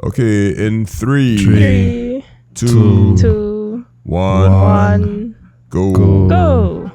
Okay, in three, Three, two, one, go.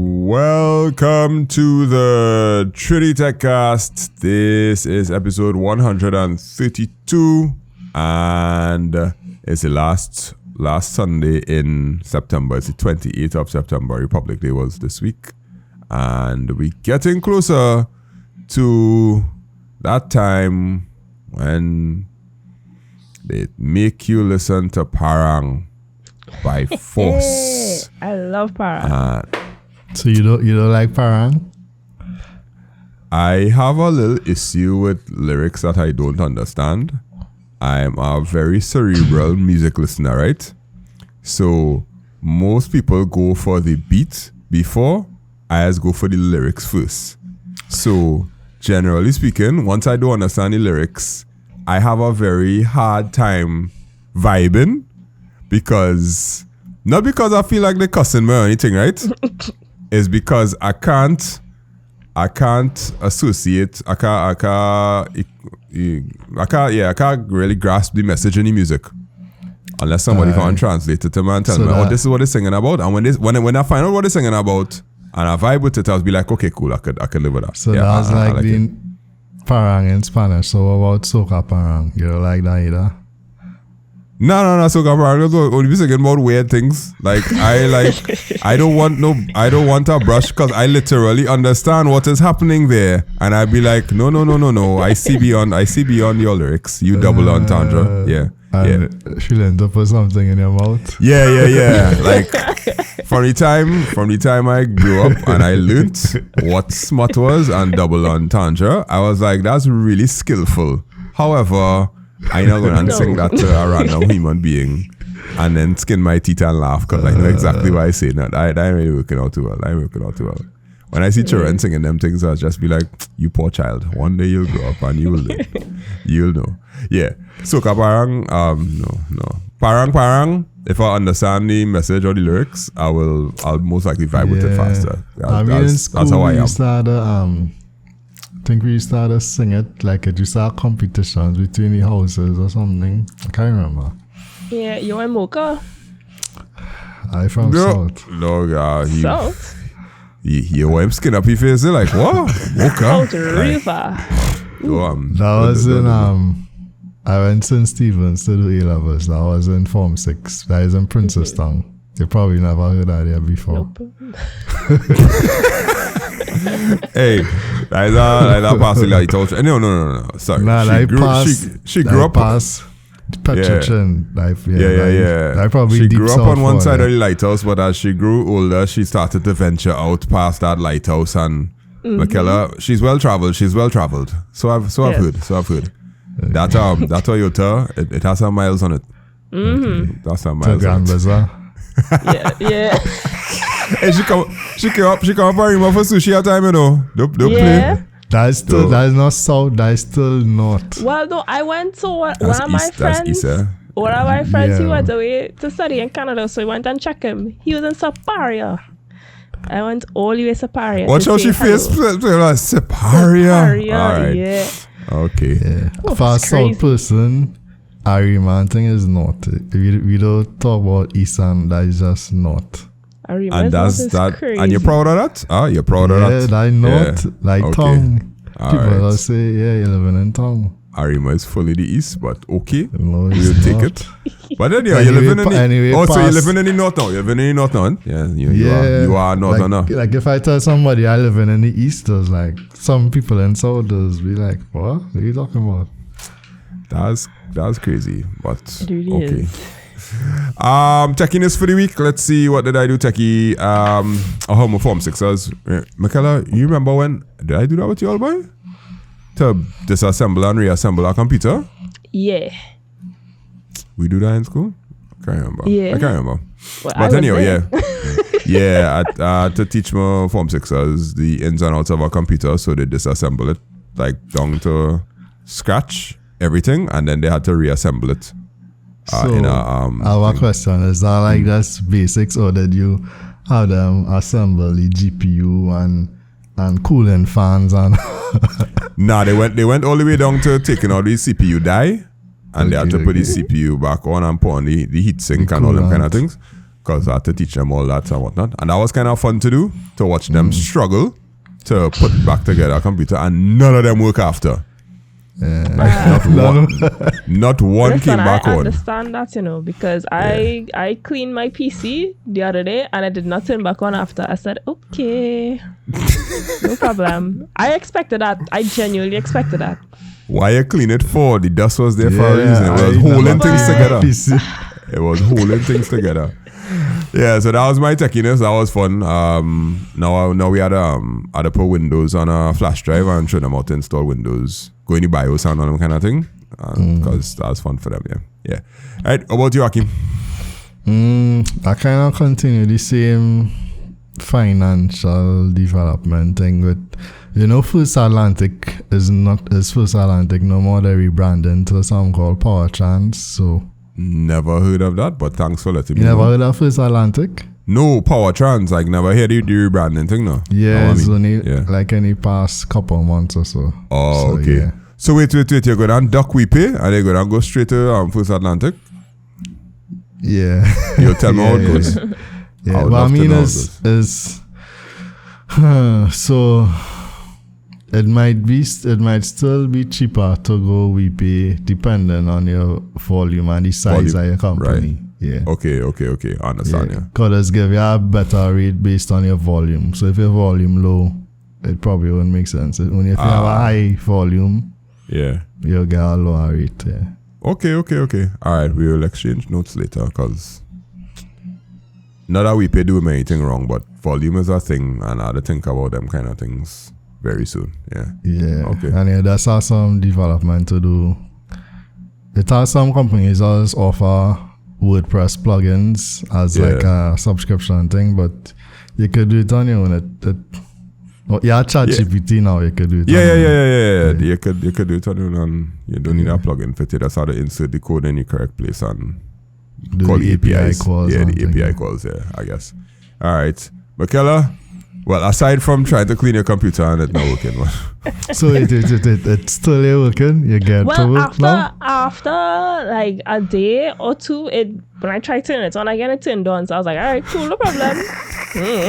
Welcome to the Trinity Techcast. This is episode 132, and it's the last Sunday in September. It's the 28th of September. Republic Day was this week, and we're getting closer to that time when they make you listen to Parang by force. Hey, I love Parang. So you don't like Parang? I have a little issue with lyrics that I don't understand. I'm a very cerebral music listener, right? So most people go for the beat before I just go for the lyrics first. So generally speaking, once I don't understand the lyrics, I have a very hard time vibing because, not because I feel like they're cussing me or anything, right? It's because I can't associate, I can't really grasp the message in the music unless somebody can translate it to me and tell me, oh, this is what they're singing about. And when I find out what they're singing about and I vibe with it, I'll be like, okay, cool, I could live with that. So that's like the Parang in Spanish. So what about Soca Parang? You don't like that either? No, Soca Parang. Only be singing about weird things. I don't want a brush because I literally understand what is happening there, and I'd be like, no. I see beyond your lyrics. You double entendre. Yeah. She'll end up with something in your mouth. Yeah. Like from the time I grew up and I learned what smut was and double entendre, I was like, that's really skillful. However, I'm not going to sing that to a random human being and then skin my teeth and laugh because I know exactly why I say that. That ain't really working out too well. When I see children singing them things, I'll just be like, you poor child. One day you'll grow up and you will learn. You'll know. Yeah. Soca Parang, no. Parang, if I understand the message or the lyrics, I'll most likely vibe with it faster. In school, that's how I am. I think we started sing it like it used to have competitions between the houses or something. I can't remember. Yeah, you in Mocha? I from South. No, South? You want him skin up your face? Like, what? Mocha? Out River. That was in, I went St. Stephen's to do A-levels. That was in Form 6. That is in Princestown. You probably never heard that there before. Nope. Hey, that passing lighthouse. No. Sorry. She grew up past Petrichin. Yeah. I probably she grew up on one side of the lighthouse, but as she grew older, she started to venture out past that lighthouse. And Michaela, she's well traveled. So I've heard. That Toyota, it has some miles on it. Mm-hmm. That's some miles on it. Yeah. Hey, she come up for him for sushi at time, you know. Don't play. That is not south. That is still north. Well, no, I went to one of my friends. One of my friends, he went away to study in Canada, so I went and checked him. He was in Superior. I went all the way to Superior. Watch how she faced Superior. All right. Yeah. Okay. Yeah. For a south person, Ariman thing is north. We don't talk about eastern. That is just north. And that's that. Crazy. And you're proud of that? You're proud of that? Yeah, I not like okay. Tongue. People right. say, yeah, you're living in Tongue. Arima is fully the east, but okay. No, we'll take it. But then you're living in the... so you're living in the north now? You're living in the north now? Yeah, you are northerner. Like if I tell somebody I live in the east, there's like some people in south does be like, what are you talking about? That's crazy, but it really okay. Is. Techiness for the week. Let's see, what did I do, techie? Home Form 6ers. Michaela, you remember when did I do that with you all, boy? To disassemble and reassemble our computer? Yeah. We do that in school? I can't remember. Yeah. I can't remember. Well, but anyway, yeah. To teach my Form 6ers the ins and outs of our computer, so they disassemble it like down to scratch everything, and then they had to reassemble it. in a I have a question. Is that like just basics, or did you have them assemble the GPU and cooling fans and? Nah, they went all the way down to taking out the CPU die, and they had to put the CPU back on and put on the heat sink and all them kind of things, because I had to teach them all that and whatnot. And that was kind of fun to do, to watch them struggle to put back together a computer, and none of them work after. Like not one came back on. I understand that, because I cleaned my PC the other day and I did not turn back on after. I said, okay, no problem. I expected that. I genuinely expected that. Why you clean it for? The dust was there for a reason. It was holding things together. It was holding things together. Yeah, so that was my techiness. That was fun. Now we had to put Windows on a flash drive and show them how to install Windows, go in the BIOS and all them kind of thing, because that was fun for them. Yeah. All right, how about you, Hakeem? I kind of continue the same financial development thing with, First Atlantic is First Atlantic no more. They rebranding to something called PowerTrans. So. Never heard of that, but thanks for letting me know. You never heard of First Atlantic? No, PowerTrans. Like, never heard the rebranding thing, no? Yeah, it's only like any past couple of months or so. Oh, so, okay. Yeah. So wait. You're going to duck WePay and you're going to go straight to First Atlantic? Yeah. You'll tell me how it goes. Yeah, but I mean, so it might still be cheaper to go WePay depending on your volume and the size of your company. Right. Yeah. Okay. I understand. Yeah. Because give you a better rate based on your volume. So if your volume low, it probably won't make sense. Only if you have a high volume, you'll get a lower rate. Yeah. Okay. All right, we will exchange notes later, because not that WePay do anything wrong, but volume is a thing, and I had to think about them kind of things very soon. Yeah. Okay. And that's some development to do. It has some companies that offer WordPress plugins as like a subscription thing, but you could do it on your own. ChatGPT now. You could do it. Yeah. You could do it on your own. You don't need a plugin for it. That's how to insert the code in the correct place and call the APIs. Calls. Yeah, the API calls. Yeah, I guess. All right, Michaela. Well, aside from trying to clean your computer and it's not working, so it's still working. You get to work now? After like a day or two, when I tried to turn it on, I get it turned on. So I was like, all right, cool, no problem.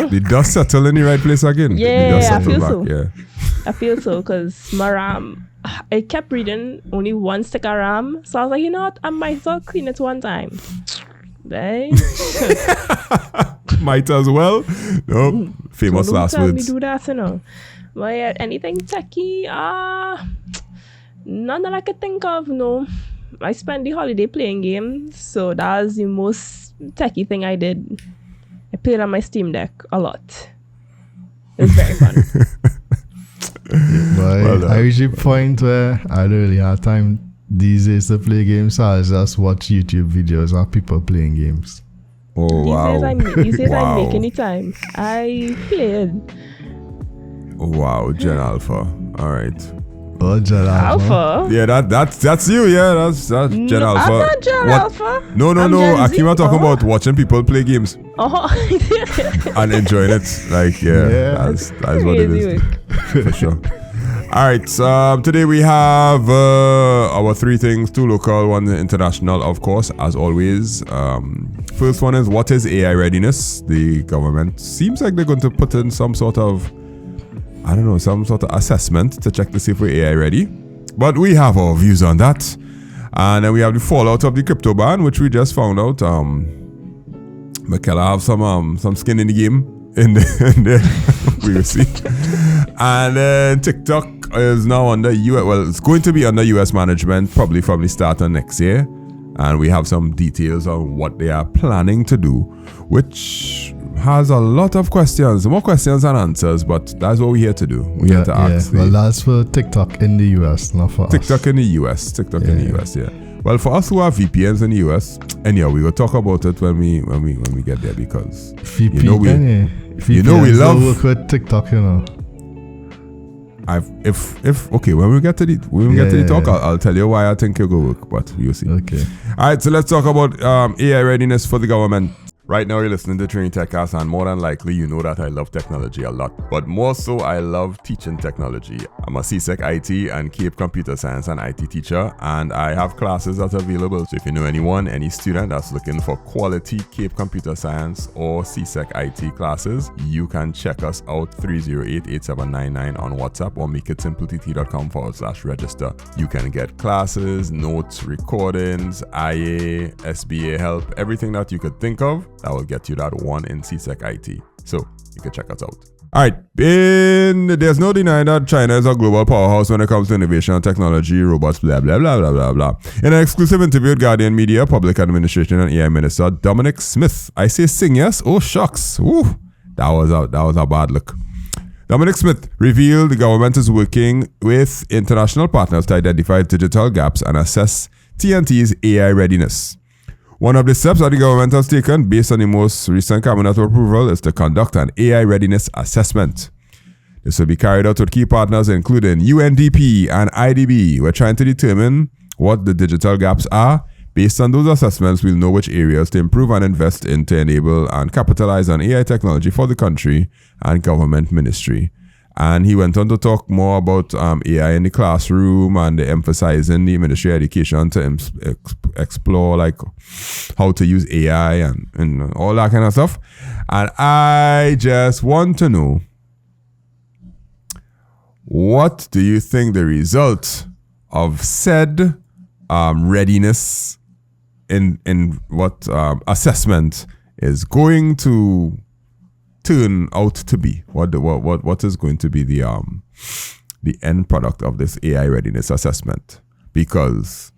The dust settle in the right place again. Yeah, I feel so. Yeah, I feel so, because my RAM, I kept reading only one stick of RAM, so I was like, you know what, I might as well clean it one time. Right? Might as well. Nope. Famous last words. Me do that, But yeah, anything techie? None that I could think of. No, I spent the holiday playing games, so that was the most techie thing I did. I played on my Steam Deck a lot. It was very fun. I reached a point where I don't really have time these days to play games, so I just watch YouTube videos of people playing games. Oh, wow. These days I make any time. I played. Wow, Gen Alpha. All right. Oh, Gen Alpha. Yeah, that's you. Yeah, that's Gen Alpha. I'm not Gen Alpha. No. I keep on talking about watching people play games. And enjoying it. Like, that's what it is. For sure. All right, today we have our three things, two local, one international, of course, as always. First one is, what is AI readiness? The government seems like they're going to put in some sort of, some sort of assessment to check to see if we're AI ready. But we have our views on that. And then we have the fallout of the crypto ban, which we just found out. Michaela have some skin in the game. In there. We will see. And then TikTok is now under it's going to be under US management, probably from the start of next year. And we have some details on what they are planning to do, which has a lot of questions, more questions than answers, but that's what we're here to do. We're here to ask. Well, that's for TikTok in the US, not for TikTok us. In the US. TikTok in the US, yeah. Well, for us who have VPNs in the US, anyhow, we will talk about it when we get there, because VPN, we love work with TikTok, when we get to the talk, I'll tell you why I think it'll go work, but you'll see. Okay. All right, so let's talk about AI readiness for the government. Right now, you're listening to Training TechCast, and more than likely, you know that I love technology a lot. But more so, I love teaching technology. I'm a CSEC IT and CAPE Computer Science and IT teacher, and I have classes that are available. So if you know anyone, any student that's looking for quality CAPE Computer Science or CSEC IT classes, you can check us out 308-8799 on WhatsApp or makeitsimplett.com/register. You can get classes, notes, recordings, IA, SBA help, everything that you could think of. That will get you that one in CSEC IT. So you can check us out. Alright, there's no denying that China is a global powerhouse when it comes to innovation and technology, robots, blah, blah, blah, blah, blah, blah. In an exclusive interview with Guardian Media, Public Administration and AI Minister Dominic Smith, I say sing yes? Oh, shucks. Ooh, that was a bad look. Dominic Smith revealed the government is working with international partners to identify digital gaps and assess TNT's AI readiness. One of the steps that the government has taken based on the most recent cabinet approval is to conduct an AI readiness assessment. This will be carried out with key partners including UNDP and IDB. We're trying to determine what the digital gaps are. Based on those assessments, we'll know which areas to improve and invest in to enable and capitalize on AI technology for the country and government ministry. And he went on to talk more about AI in the classroom and emphasizing the Ministry of Education to explore like how to use AI and all that kind of stuff. And I just want to know, what do you think the result of said readiness in what assessment is going to turn out to be? What is going to be the end product of this AI readiness assessment? Because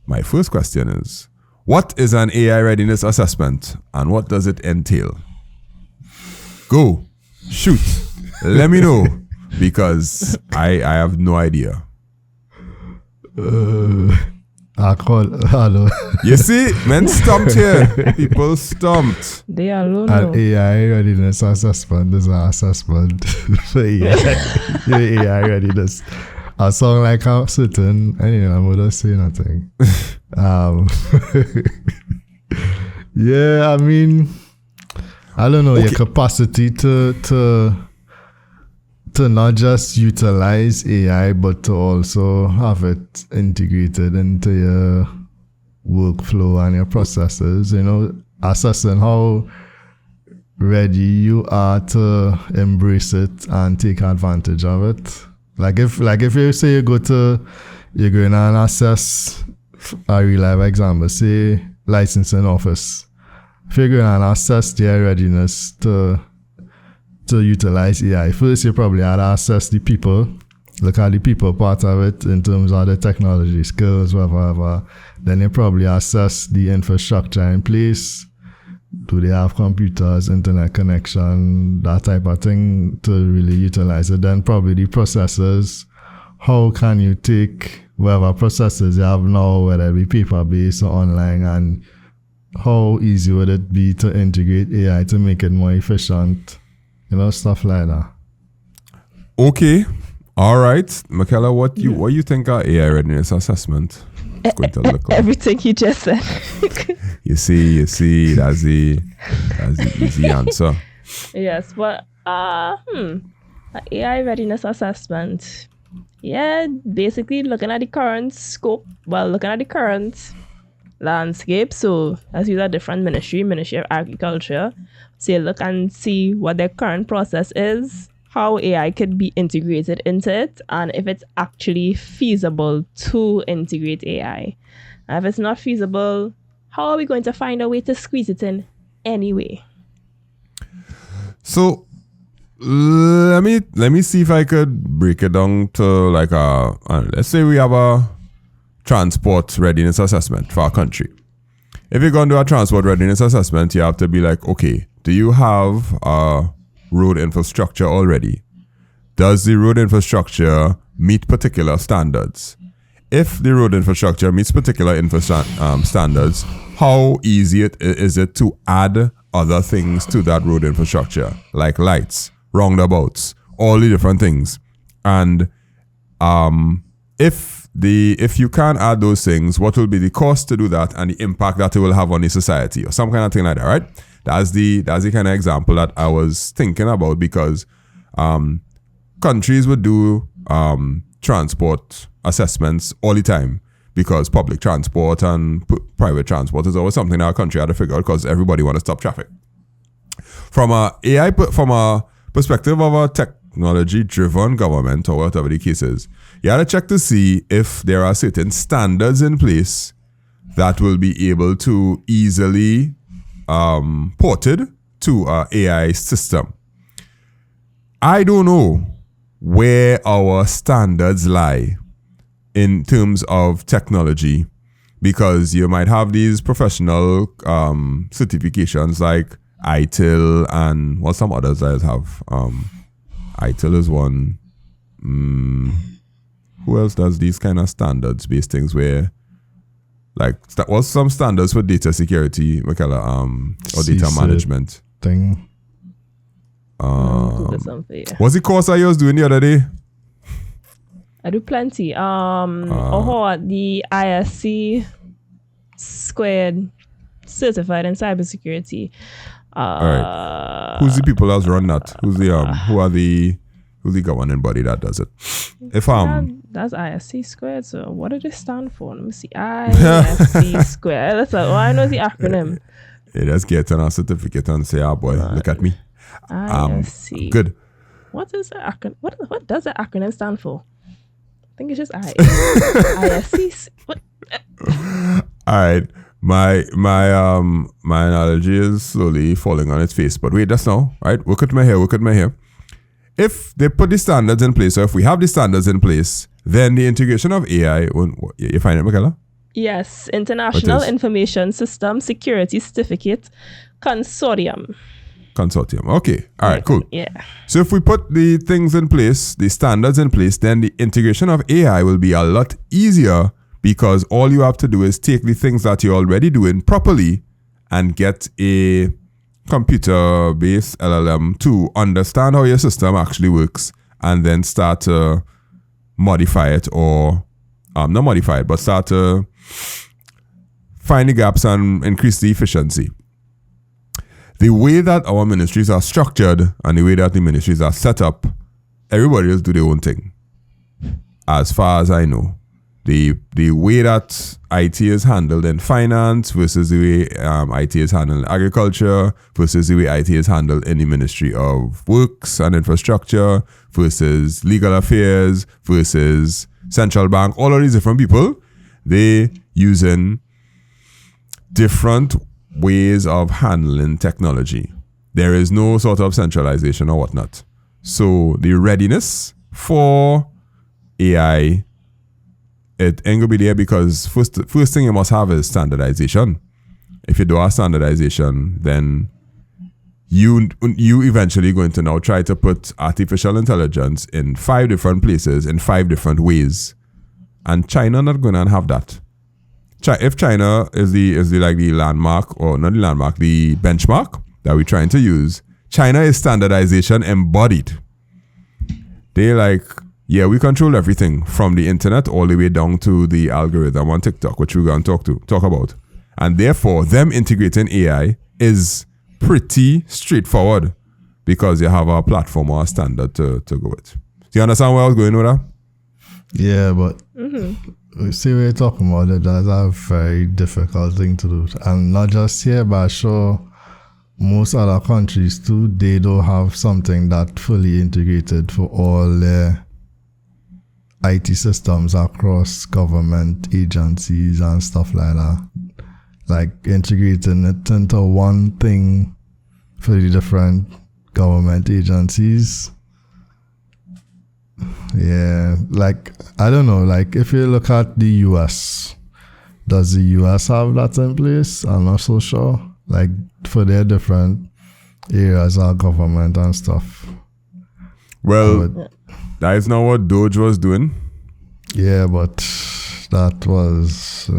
my first question is, what is an AI readiness assessment and what does it entail? Go, shoot, let me know, because I have no idea. Hello. You see, men stumped here. People stumped. They are low. An AI readiness assessment is an assessment for AI readiness. I sound like I'm certain. Anyway, I'm gonna say nothing. Yeah, I mean, I don't know, okay. Your capacity to not just utilize AI, but to also have it integrated into your workflow and your processes, assessing how ready you are to embrace it and take advantage of it. Like if you say you're going to assess a real life example, say licensing office. If you're going to assess their readiness to utilize AI, first you probably have to assess the people, look at the people part of it in terms of the technology, skills, whatever. Then you probably assess the infrastructure in place. Do they have computers, internet connection, that type of thing to really utilize it? Then probably the processes. How can you take whatever processes you have now, whether it be paper-based or online, and how easy would it be to integrate AI to make it more efficient? Stuff like that. Okay. All right. Michaela, what you think our AI readiness assessment is going to look like? Everything you just said. You see, that's the easy answer. Yes, but AI readiness assessment. Yeah, basically looking at the current scope, looking at the current landscape. So as you said, different Ministry of Agriculture, look and see what their current process is, how AI could be integrated into it, and if it's actually feasible to integrate AI. And if it's not feasible, how are we going to find a way to squeeze it in anyway? So let me see if I could break it down to like let's say we have a transport readiness assessment for our country. If you're going to do a transport readiness assessment, you have to be like, okay, do you have a road infrastructure already? Does the road infrastructure meet particular standards? If the road infrastructure meets particular standards, how easy is it to add other things to that road infrastructure, like lights, roundabouts, all the different things? And if you can't add those things, what will be the cost to do that and the impact that it will have on the society or some kind of thing like that, right? That's the kind of example that I was thinking about, because countries would do transport assessments all the time, because public transport and private transport is always something that a country had to figure out, because everybody want to stop traffic. From a perspective of a technology-driven government, or whatever the case is, you have to check to see if there are certain standards in place that will be able to easily ported to an AI system. I don't know where our standards lie in terms of technology, because you might have these professional certifications like ITIL and what some others guys have. ITIL is one. Who else does these kind of standards-based things where, like, what's some standards for data security, Michaela, or data management? Thing. What's the course I was doing the other day? I do plenty. The ISC squared certified in cybersecurity. All right. Who's the people that's run that? Who's the governing body that does it? That's ISC squared. So what did it stand for? Let me see. ISC squared. That's I know the acronym. Yeah, just get on a certificate and say, boy, look at me. ISC. Good. What is the acronym? What does the acronym stand for? I think it's just ISC. What? All right. My analogy is slowly falling on its face, but wait, just now, right? Look at my hair. If they put the standards in place, or if we have the standards in place, then the integration of AI, you find it, Michaela? Yes, International Information System Security Certificate Consortium. Okay. All right, cool. Yeah. So if we put the things in place, the standards in place, then the integration of AI will be a lot easier, because all you have to do is take the things that you're already doing properly and get a computer-based LLM to understand how your system actually works, and then start to modify it, or not modify it, but start to find the gaps and increase the efficiency. The way that our ministries are structured and the way that the ministries are set up, everybody else do their own thing. As far as I know, the way that IT is handled in finance versus the way IT is handled in agriculture versus the way IT is handled in the Ministry of Works and Infrastructure versus Legal Affairs versus Central Bank, all of these different people, they using different ways of handling technology. There is no sort of centralization or whatnot. So the readiness for AI, it ain't gonna be there, because first thing you must have is standardization. If you do have standardization, then you eventually going to now try to put artificial intelligence in 5 different places in 5 different ways, and China not gonna have that. If China is the landmark, or not the landmark, the benchmark that we're trying to use, China is standardization embodied. They like, yeah, we control everything from the internet all the way down to the algorithm on TikTok, which we're going to talk about. And therefore, them integrating AI is pretty straightforward, because you have a platform or a standard to go with. Do you understand where I was going with that? Yeah, but we see we're talking about it. That's a very difficult thing to do. And not just here, but sure, most other countries too, they don't have something that fully integrated for all their IT systems across government agencies and stuff like that. Like integrating it into one thing for the different government agencies. Yeah, like, I don't know, like if you look at the US, does the US have that in place? I'm not so sure. Like for their different areas of government and stuff. Well, that is not what Doge was doing. Yeah, but that was...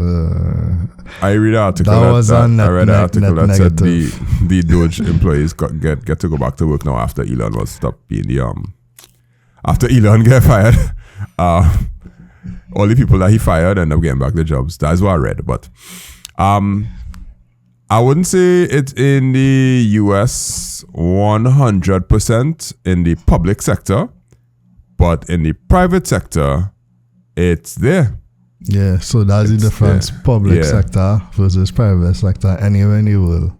I read an article that said the Doge employees get to go back to work now after Elon was stopped being the after Elon get fired, all the people that he fired end up getting back the jobs. That's what I read. But I wouldn't say it's in the US 100% in the public sector, but in the private sector, it's there. Yeah, so that's the difference. there. Public Yeah. sector versus private sector anywhere in the world.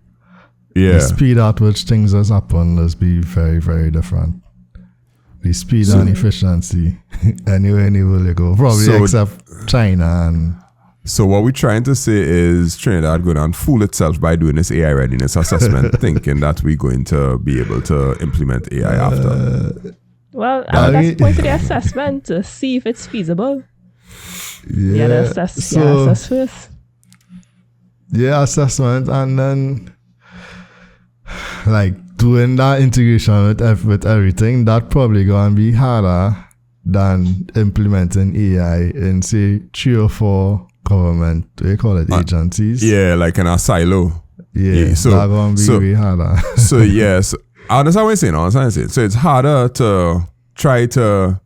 Yeah. The speed at which things has happened has been very, very different. The speed and efficiency anywhere in the world you go. Probably So- except China and So what we're trying to say is Trinidad going to fool itself by doing this AI readiness assessment, thinking that we're going to be able to implement AI after. Well, I would that's the point of the assessment to see if it's feasible. yeah. Assess first. Yeah, assessment and then like doing that integration with everything, that probably gonna be harder than implementing AI in say 3 or 4 government, they call it agencies. Yeah, like in a silo. Yeah, so- that gonna be so- way harder. So yes, I understand what you're saying. So it's harder to try to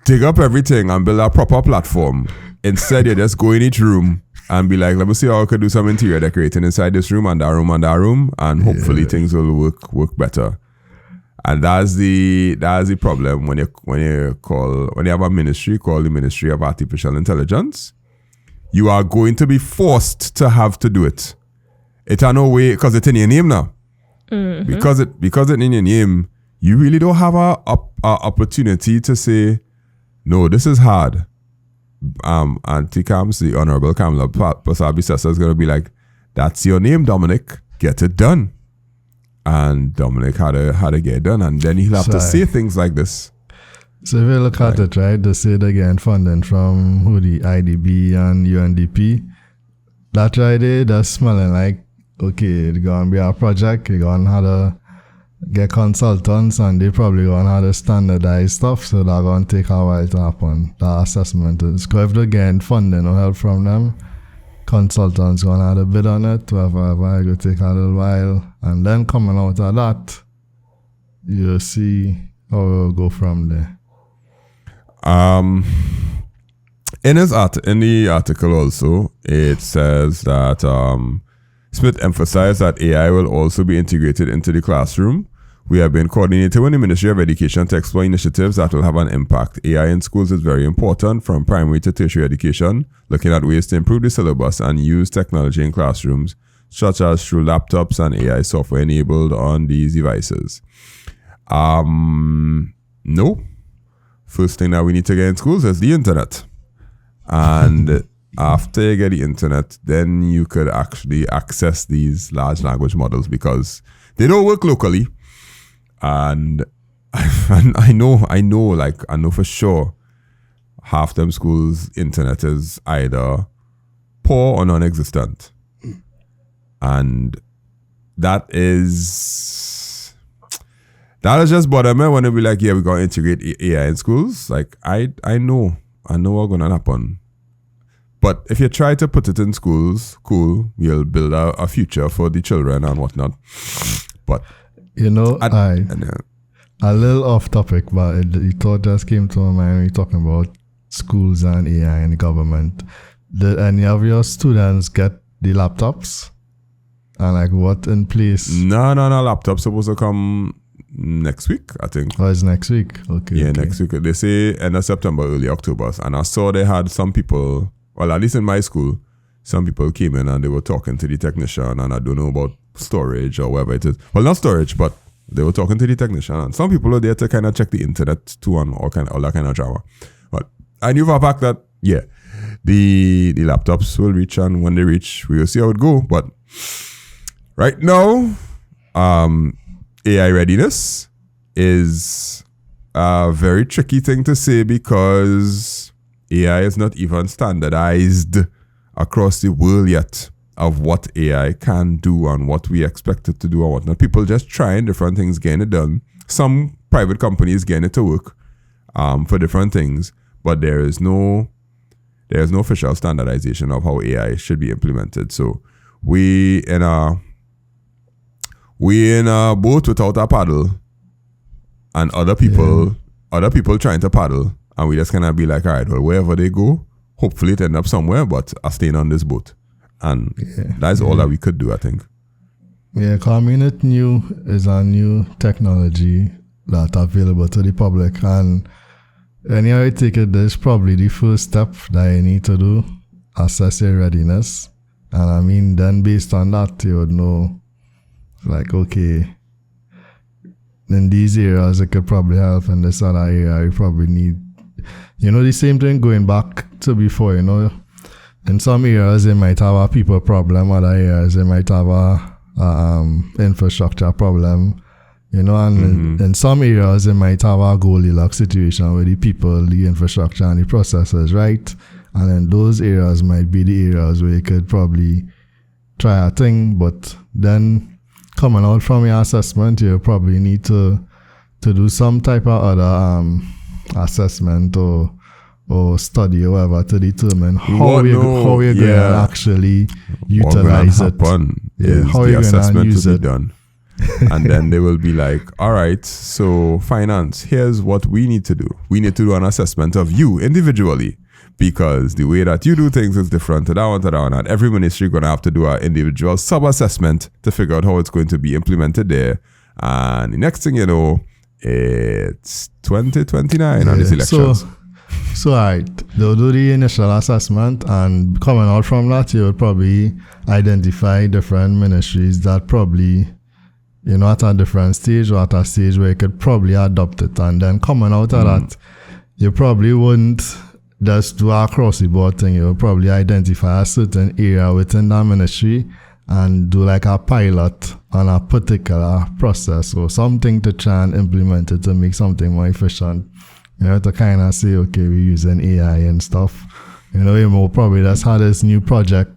dig up everything and build a proper platform. Instead, you just go in each room and be like, let me see how I could do some interior decorating inside this room and that room and that room, and hopefully things will work better. And that's the problem when you have a ministry called the Ministry of Artificial Intelligence. You are going to be forced to have to do it. It's no way because it's in your name now. Mm-hmm. Because it's in your name, you really don't have a opportunity to say, no, this is hard. Auntie Cams, the Honorable Kamala Pasabi Sessa is going to be like, that's your name, Dominic. Get it done. And Dominic had to get it done. And then he'll have to say things like this. So if you look at it, right, they say they get funding from the IDB and UNDP. That right there, that's smelling like, okay, it's going to be a project, you're going to have to get consultants and they probably going to have to standardize stuff, so that's going to take a while to happen. The assessment is, because if they get funding or help from them, consultants going to have to bid on it, whatever, it will take a little while. And then coming out of that, you'll see how it will go from there. In the article also, it says that Smith emphasized that AI will also be integrated into the classroom. We have been coordinating with the Ministry of Education to explore initiatives that will have an impact. AI in schools is very important, from primary to tertiary education, looking at ways to improve the syllabus and use technology in classrooms, such as through laptops and AI software enabled on these devices. No. First thing that we need to get in schools is the internet. And after you get the internet, then you could actually access these large language models because they don't work locally. And I know for sure half them schools' internet is either poor or non-existent. And that is just bother me when they be like, yeah, we're going to integrate AI in schools. Like, I know what's going to happen. But if you try to put it in schools, cool, you'll build a future for the children and whatnot. But, a little off topic, but the thought just came to my mind when you're talking about schools and AI and the government. Did any of your students get the laptops? And like what in place? No, laptop's supposed to come next week, I think. Oh, it's next week? Okay. Yeah, okay. next week. They say end of September, early October. And I saw they had some people, well, at least in my school, some people came in and they were talking to the technician, and I don't know about storage or whatever it is. Well, not storage, but they were talking to the technician. And some people are there to kind of check the internet too and all that kind of drama. But I knew for a fact that, yeah, the laptops will reach, and when they reach, we will see how it go. But right now, AI readiness is a very tricky thing to say because AI is not even standardized across the world yet of what AI can do and what we expect it to do and whatnot. People just trying different things, getting it done. Some private companies getting it to work for different things, but there is no official standardization of how AI should be implemented. So we in a boat without a paddle, and other people other people trying to paddle, and we just kind of be like, all right, well, wherever they go, hopefully it end up somewhere, but I'm staying on this boat. And that's all that we could do, I think. Yeah, Community New is a new technology that's available to the public. And anyway, I take it, this is probably the first step that you need to do, assess your readiness. And I mean, then based on that, you would know, like, okay, in these areas, it could probably help. And this other area, you probably need, the same thing going back to before, in some areas, they might have a people problem. Other areas, they might have a infrastructure problem. And in some areas, they might have a Goldilocks situation where the people, the infrastructure, and the processes, right? And then those areas might be the areas where you could probably try a thing, but then coming out from your assessment, you probably need to do some type of other assessment or study or whatever to determine how you're going to actually utilize it. Yeah, how you're going to use it. Done. And then they will be like, all right, so finance, here's what we need to do. We need to do an assessment of you individually, because the way that you do things is different to that one. And every ministry going to have to do an individual sub-assessment to figure out how it's going to be implemented there. And the next thing you know, it's 2029 on these elections. So they'll do the initial assessment, and coming out from that, you will probably identify different ministries that probably, at a different stage or at a stage where you could probably adopt it. And then coming out of that, you probably wouldn't just do a across the board thing. You'll probably identify a certain area within that ministry and do like a pilot on a particular process or something to try and implement it to make something more efficient. To kind of say, okay, we're using AI and stuff. You will probably just have this new project,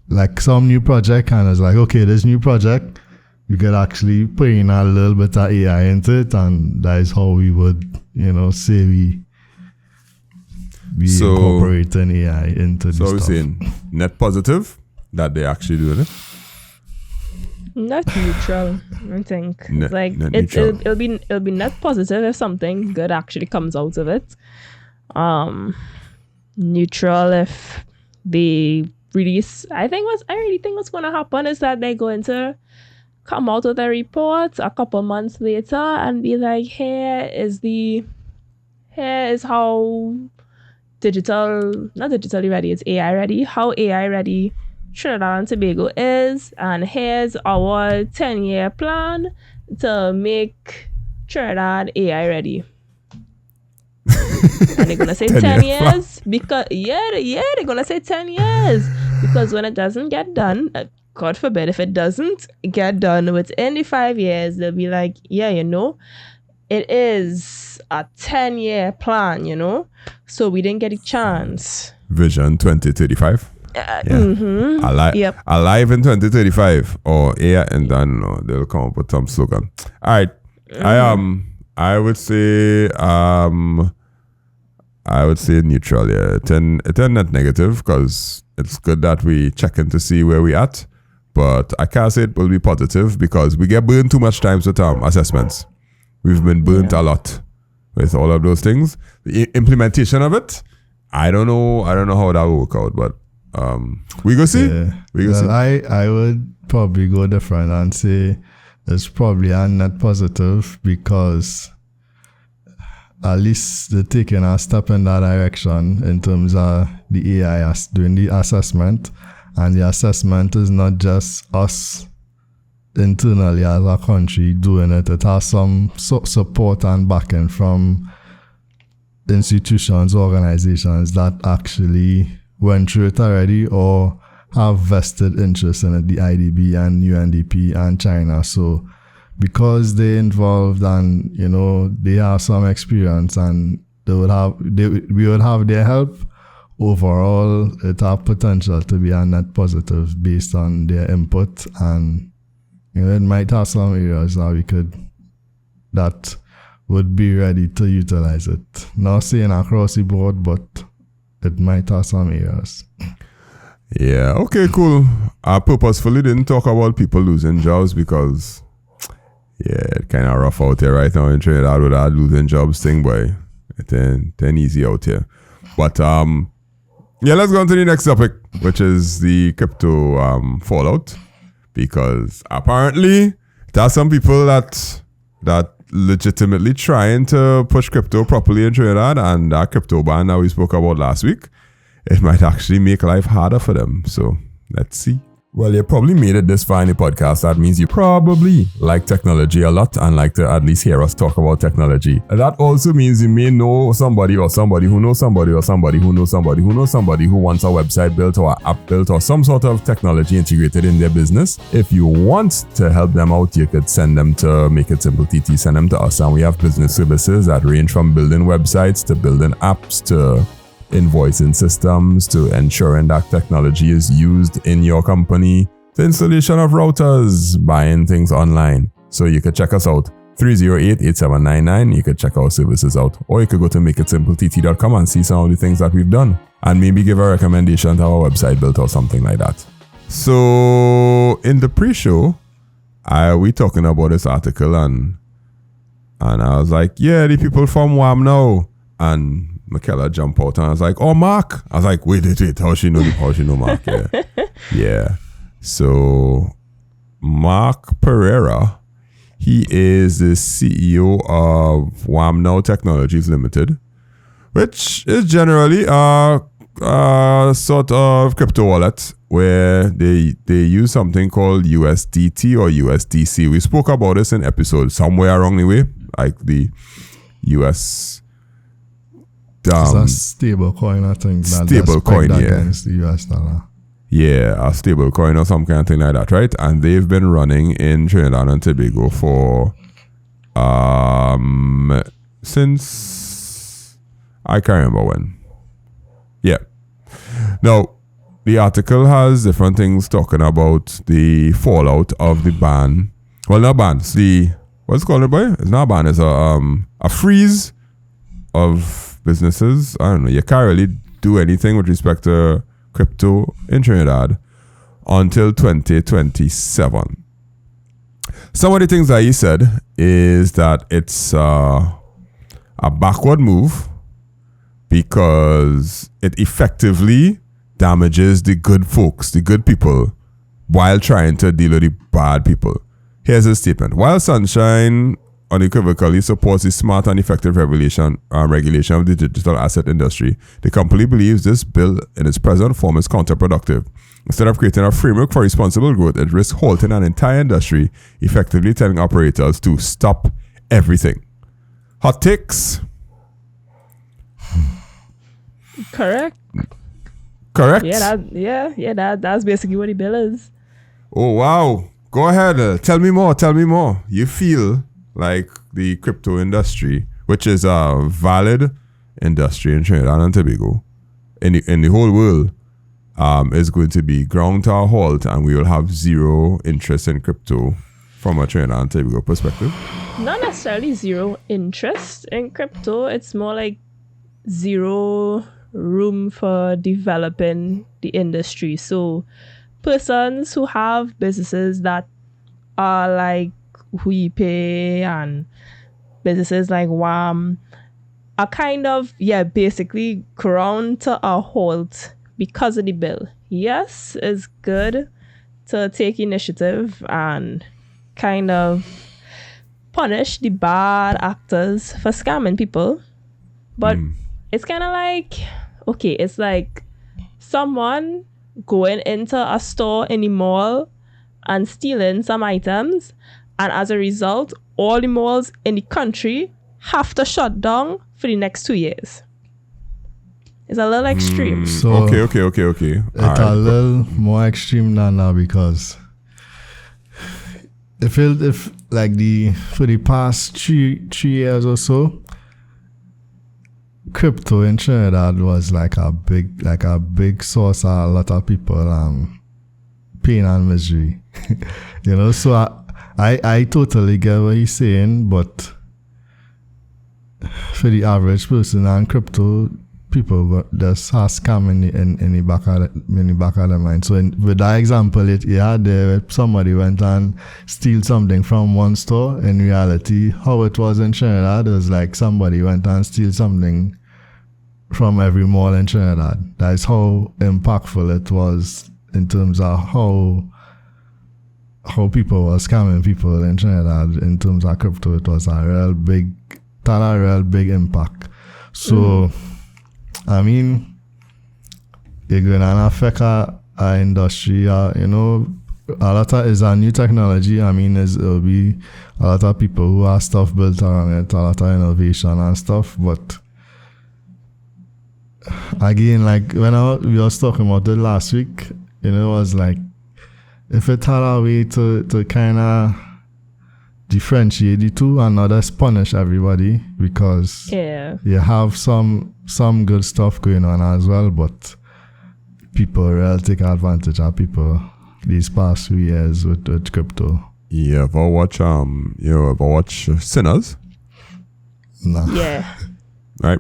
like some new project, and it's like, okay, this new project, you could actually put in a little bit of AI into it, and that is how we would, say we incorporating AI into this stuff. So we're saying net positive that they actually doing it? Net neutral, I think. It'll be net positive if something good actually comes out of it. Neutral if they release. I really think what's going to happen is that they're going to come out with a report a couple months later and be like, here is how not digitally ready, it's AI ready, how AI ready Trinidad and Tobago is, and here's our 10-year plan to make Trinidad AI ready. And they're gonna say 10 years because they're gonna say 10 years, because when it doesn't get done, God forbid if it doesn't get done within the 5 years, they'll be like, it is a 10-year plan, so we didn't get a chance. Vision 2035. Alive in 2035 or AI, and I don't know, they'll come up with some slogan. All right. I would say neutral. Yeah, it's not negative, because it's good that we check in to see where we at, but I can't say it will be positive because we get burned too much times with assessments. We've been burnt a lot with all of those things. The implementation of it, I don't know how that will work out, but we go see. I would probably go different and say it's probably a net positive, because at least they're taking a step in that direction in terms of the AI doing the assessment, and the assessment is not just us internally as a country doing it. It has some support and backing from institutions, organizations that actually went through it already or have vested interest in it, the IDB and UNDP and China. So because they're involved and, they have some experience and we would have their help, overall it have potential to be a net positive based on their input, and it might have some areas that would be ready to utilize it. Not saying across the board, but it might have some areas. Yeah, okay, cool. I purposefully didn't talk about people losing jobs because, Yeah, kind of rough out here right now in Trinidad with that losing jobs thing, boy. It ain't easy out here. But yeah, let's go on to the next topic, which is the crypto fallout. Because apparently there are some people that legitimately trying to push crypto properly in Trinidad, and that crypto ban that we spoke about last week, it might actually make life harder for them. So let's see. Well, you probably made it this far in the podcast. That means you probably like technology a lot and like to at least hear us talk about technology. And that also means you may know somebody or somebody who knows somebody or somebody who knows somebody who knows somebody who wants a website built or an app built or some sort of technology integrated in their business. If you want to help them out, you could send them to Make It Simple TT, send them to us. And we have business services that range from building websites to building apps to invoicing systems to ensuring that technology is used in your company, the installation of routers, buying things online. So you could check us out, 308-8799. You could check our services out, or you could go to makeitsimplett.com and see some of the things that we've done and maybe give a recommendation to our website built or something like that. So in the pre-show, we talking about this article and I was like, yeah, the people from WAM now. And Michaela jumped out and I was like, oh, Mark. I was like, wait, how she know Mark? Yeah. Yeah. So Mark Pereira, he is the CEO of WAM Now Technologies Limited, which is generally a sort of crypto wallet where they use something called USDT or USDC. We spoke about this in episode somewhere along the way, like the US. It's a stable coin, I think. Stable coin, yeah. Against the US dollar. Yeah, a stable coin or some kind of thing like that, right? And they've been running in Trinidad and Tobago for since I can't remember when. Yeah. Now, the article has different things talking about the fallout of the ban. Well, not ban. It's the what's it called, boy? It's not a ban. It's a freeze of businesses. I don't know. You can't really do anything with respect to crypto in Trinidad until 2027. Some of the things that he said is that it's a backward move because it effectively damages the good folks, the good people, while trying to deal with the bad people. Here's his statement. While Sunshine unequivocally supports the smart and effective regulation of the digital asset industry, the company believes this bill in its present form is counterproductive. Instead of creating a framework for responsible growth, it risks halting an entire industry, effectively telling operators to stop everything. Hot takes? Correct. Yeah, that's basically what the bill is. Oh, wow. Go ahead. Tell me more. You feel like the crypto industry, which is a valid industry in Trinidad and Tobago, in the whole world, is going to be ground to a halt, and we will have zero interest in crypto from a Trinidad and Tobago perspective? Not necessarily zero interest in crypto. It's more like zero room for developing the industry. So persons who have businesses that are like Huipe and businesses like WAM are kind of, basically ground to a halt because of the bill. Yes, it's good to take initiative and kind of punish the bad actors for scamming people. But it's kind of like, okay, it's like someone going into a store in the mall and stealing some items, and as a result, all the malls in the country have to shut down for the next 2 years. It's a little extreme. So okay. It's a little more extreme than now because if for the past three years or so, crypto in Trinidad was like a big source of a lot of people pain and misery. So I totally get what he's saying, but for the average person and crypto, people just have scam in the back of their mind. So with that example, you had there somebody went and steal something from one store. In reality, how it was in Trinidad was like somebody went and steal something from every mall in Trinidad. That is how impactful it was in terms of how people were scamming people in Trinidad in terms of crypto. It was a real big impact. So, I mean, you're going to affect our industry. A lot of is a new technology. I mean, it'll be a lot of people who have stuff built around it, a lot of innovation and stuff. But again, like when we was talking about it last week, it was like, if it had a way to kind of differentiate the two and not just punish everybody, because you have some good stuff going on as well, but people really take advantage of people these past few years with crypto. You ever watch Sinners? Nah. Yeah. Right?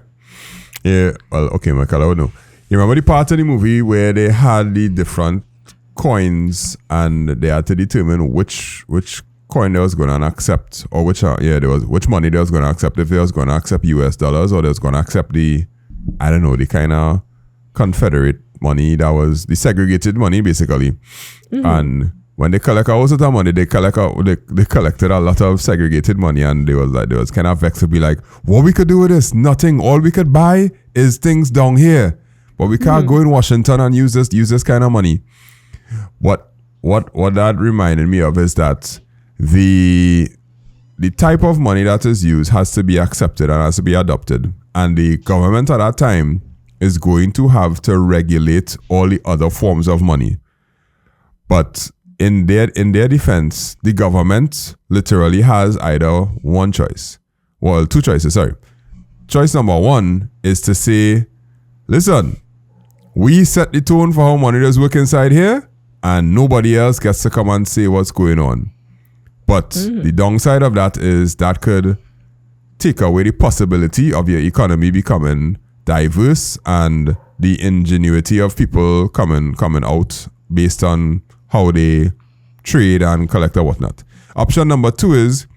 Yeah, well, okay, Michael, I would know. You remember the part of the movie where they had the different coins and they had to determine which coin they was going to accept, or which money they was going to accept, if they was going to accept US dollars or they was going to accept the kind of Confederate money that was the segregated money basically. And when they collect all sorts of money, they collected a lot of segregated money, and they was kind of vexed to be like, what we could do with this? Nothing. All we could buy is things down here, but we can't go in Washington and use this kind of money. What that reminded me of is that the type of money that is used has to be accepted and has to be adopted, and the government at that time is going to have to regulate all the other forms of money. But in their defense, the government literally has either one choice. Well, two choices, sorry. Choice number one is to say, listen, we set the tone for how money does work inside here, and nobody else gets to come and say what's going on. But the downside of that is that could take away the possibility of your economy becoming diverse and the ingenuity of people coming out based on how they trade and collect or whatnot. Option number two is,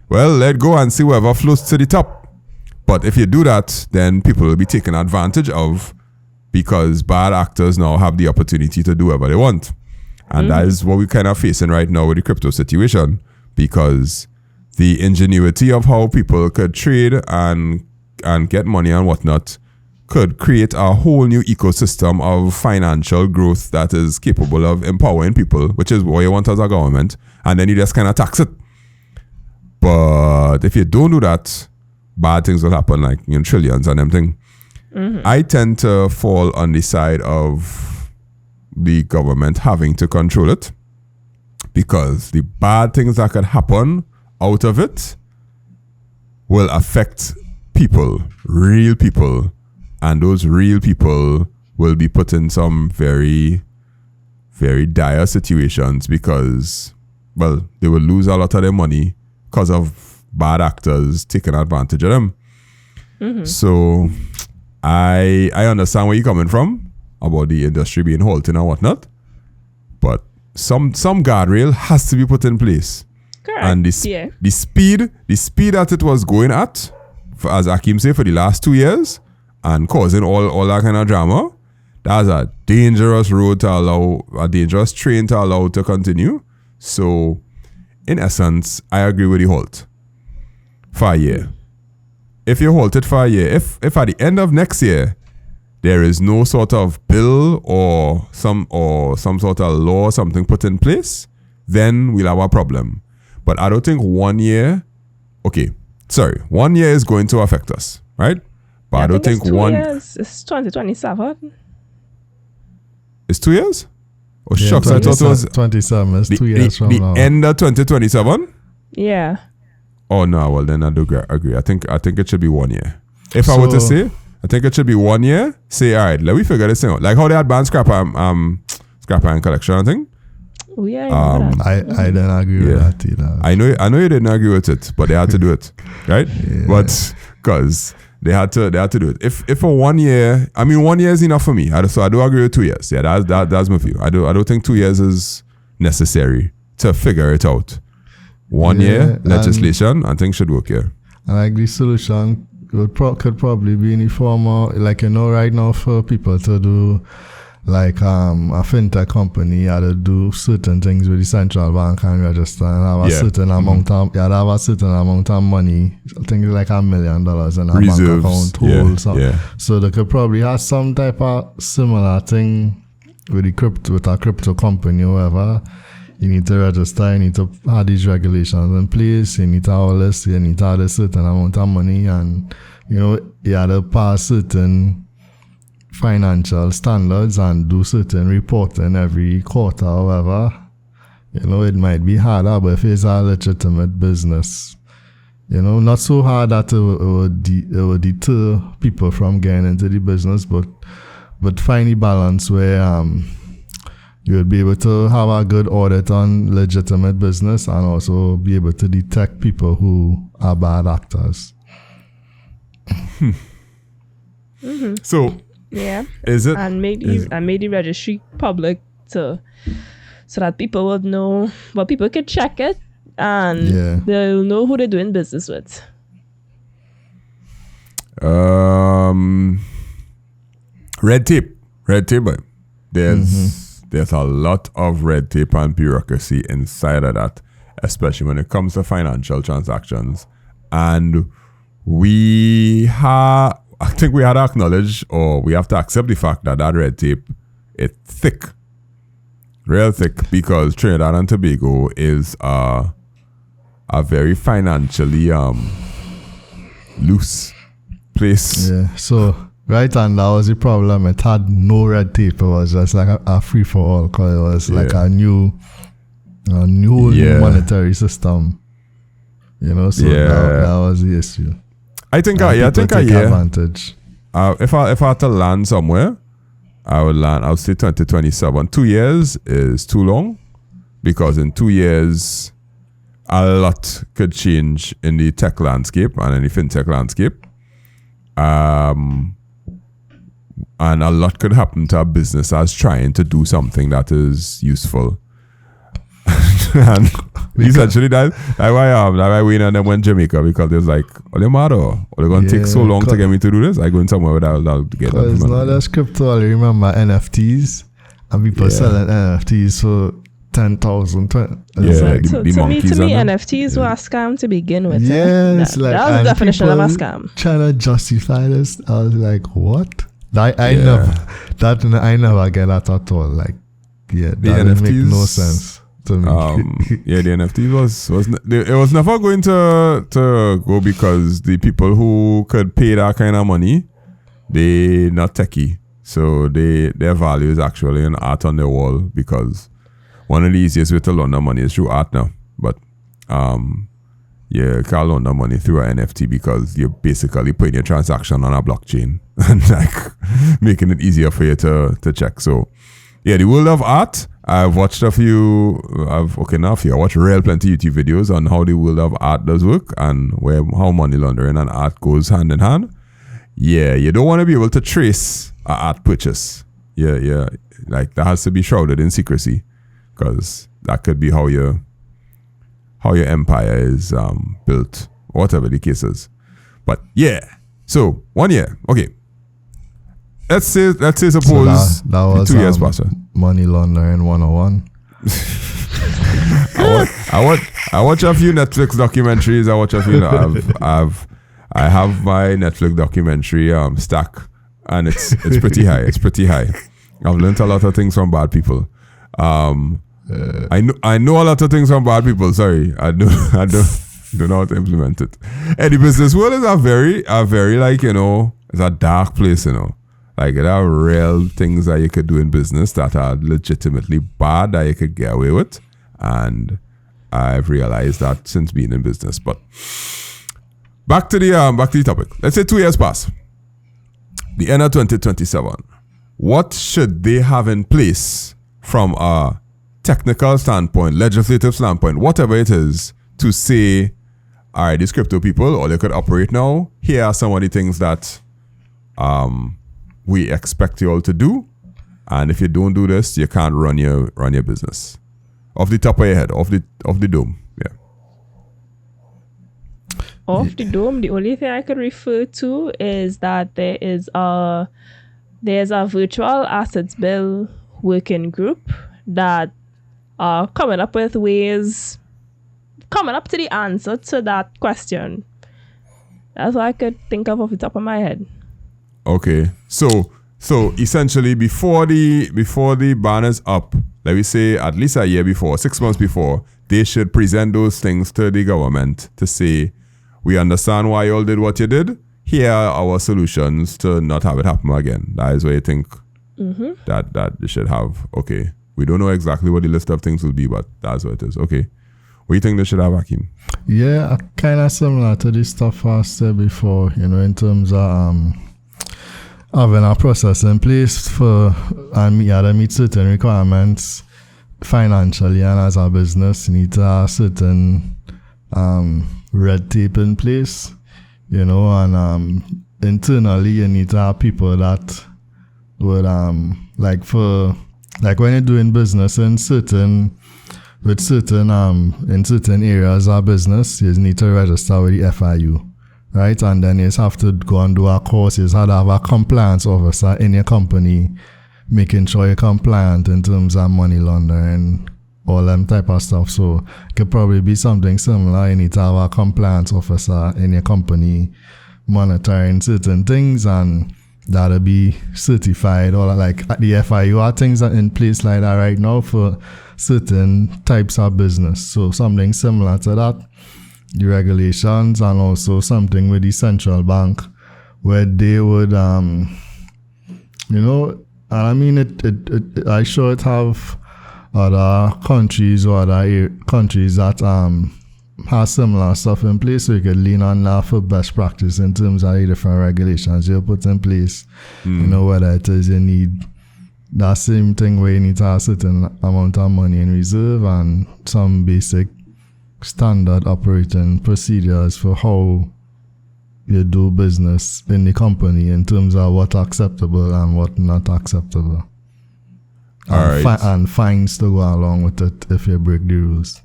well, let go and see whoever floats to the top. But if you do that, then people will be taken advantage of, because bad actors now have the opportunity to do whatever they want. And that is what we're kind of facing right now with the crypto situation, because the ingenuity of how people could trade and get money and whatnot could create a whole new ecosystem of financial growth that is capable of empowering people, which is what you want as a government, and then you just kind of tax it. But if you don't do that, bad things will happen, like trillions and them thing. I tend to fall on the side of the government having to control it, because the bad things that could happen out of it will affect people, real people, and those real people will be put in some very, very dire situations, because, well, they will lose a lot of their money because of bad actors taking advantage of them. So I understand where you're coming from about the industry being halted and whatnot, but some guardrail has to be put in place. Correct. And the speed that it was going at, as Akeem said, for the last 2 years, and causing all that kind of drama, that's a dangerous road to allow, a dangerous train to allow to continue. So, in essence, I agree with the halt for a year. If you halt it for a year, if at the end of next year there is no sort of bill or some sort of law or something put in place, then we'll have a problem. But I don't think 1 year, 1 year is going to affect us, right? But I don't think 1 year. It's 2027. It's 2 years? Oh, Yeah, shucks, I thought it was 27. It's 2 years from the now. end of 2027? Yeah. Oh no, well then I do agree. I think it should be 1 year. If I were to say, I think it should be 1 year. Say, all right, let me figure this thing out. Like how they had banned scrapper and collection, I think. Oh yeah. I didn't agree with that either. I know you didn't agree with it, but they had to do it, right? Yeah. But because They had to do it. If for 1 year, I mean 1 year is enough for me. So I do agree with 2 years. Yeah, that's my view. I don't think 2 years is necessary to figure it out. 1 year legislation, I think should work here. And like the solution could probably be in the form of, like, right now for people to do like a fintech company had to do certain things with the central bank and register and have a certain amount of money, I think it's like $1 million in a Reserves. bank account hold. So they could probably have some type of similar thing with a crypto company or whatever. You need to register, you need to have these regulations in place, you need to have all this, you need to have a certain amount of money, and you have to pass certain financial standards and do certain reporting every quarter or whatever. It might be harder, but if it's a legitimate business, not so hard that it would deter people from getting into the business, but find the balance where you would be able to have a good audit on legitimate business and also be able to detect people who are bad actors. So yeah, is it and made the registry public so that people would know, but people could check it and they'll know who they're doing business with. Red tape. There's a lot of red tape and bureaucracy inside of that, especially when it comes to financial transactions. And I think we had to acknowledge, or we have to accept the fact that red tape is thick, real thick, because Trinidad and Tobago is a very financially loose place. Yeah, so right, and that was the problem. It had no red tape. It was just like a free for all, because it was like a new monetary system. So that was the issue. I think a year. Advantage. If I had to land somewhere, I would say 2027. 2 years is too long, because in 2 years, a lot could change in the tech landscape and in the fintech landscape. And a lot could happen to a business as trying to do something that is useful. And essentially that's why we and them went Jamaica, because there's like, are they mad or they're going to take so long to get me to do this? I go in somewhere where I'll get that. It's not just crypto. I remember NFTs and people selling NFTs for 10,000. To me, NFTs were a scam to begin with. Yes, that was the definition of a scam. Trying to justify this, I was like, what? I never get that at all. Like, that didn't make no sense to me. The NFTs it was never going to go, because the people who could pay that kind of money, they not techie, so their value is actually an art on their wall, because one of the easiest way to launder money is through art now. But you can't launder money through an NFT, because you're basically putting your transaction on a blockchain and like making it easier for you to check. So the world of art, I've watched a few. I watched plenty YouTube videos on how the world of art does work and how money laundering and art goes hand in hand. Yeah, you don't want to be able to trace an art purchase. Yeah, like that has to be shrouded in secrecy, because that could be how your empire is built, whatever the case is. But so 1 year, okay. Let's say suppose that was 2 years passed. Money laundering 101. I watch a few Netflix documentaries. I have my Netflix documentary stack, and it's pretty high. It's pretty high. I've learned a lot of things from bad people. I know a lot of things from bad people. Sorry, I don't know how to implement it. And the business world is a very like, it's a dark place, Like, there are real things that you could do in business that are legitimately bad that you could get away with. And I've realized that since being in business. But back to the topic. Let's say 2 years pass. The end of 2027. What should they have in place from a technical standpoint, legislative standpoint, whatever it is, to say all right, these crypto people, or they could operate now. Here are some of the things that we expect you all to do. And if you don't do this, you can't run your business. Off the top of your head, off the dome. Yeah. Off the dome, the only thing I could refer to is that there's a virtual assets bill working group that are coming up with ways, coming up to the answer to that question. That's what I could think of off the top of my head. Okay. So essentially before the ban is up, let me say at least a year before, 6 months before, they should present those things to the government to say, we understand why you all did what you did. Here are our solutions to not have it happen again. That is what you think that they should have. Okay. We don't know exactly what the list of things will be, but that's what it is. Okay. What do you think they should have, Hakeem? Yeah, kind of similar to the stuff I said before, in terms of having a process in place to meet certain requirements financially, and as a business, you need to have certain red tape in place, and internally you need to have people that would like when you're doing business in certain areas of business, you need to register with the FIU. Right, and then you just have to go and do a course. You just have to have a compliance officer in your company, making sure you're compliant in terms of money laundering, all them type of stuff. So it could probably be something similar. You need to have a compliance officer in your company monitoring certain things, and that'll be certified. Or like at the FIU, are things are in place like that right now for certain types of business. So something similar to that. The regulations, and also something with the central bank where they would and I mean I sure it have other countries or other countries that have similar stuff in place, so you could lean on that for best practice in terms of the different regulations you put in place. Whether it is you need that same thing where you need to have a certain amount of money in reserve and some basic standard operating procedures for how you do business in the company in terms of what's acceptable and what not acceptable. And fines to go along with it if you break the rules.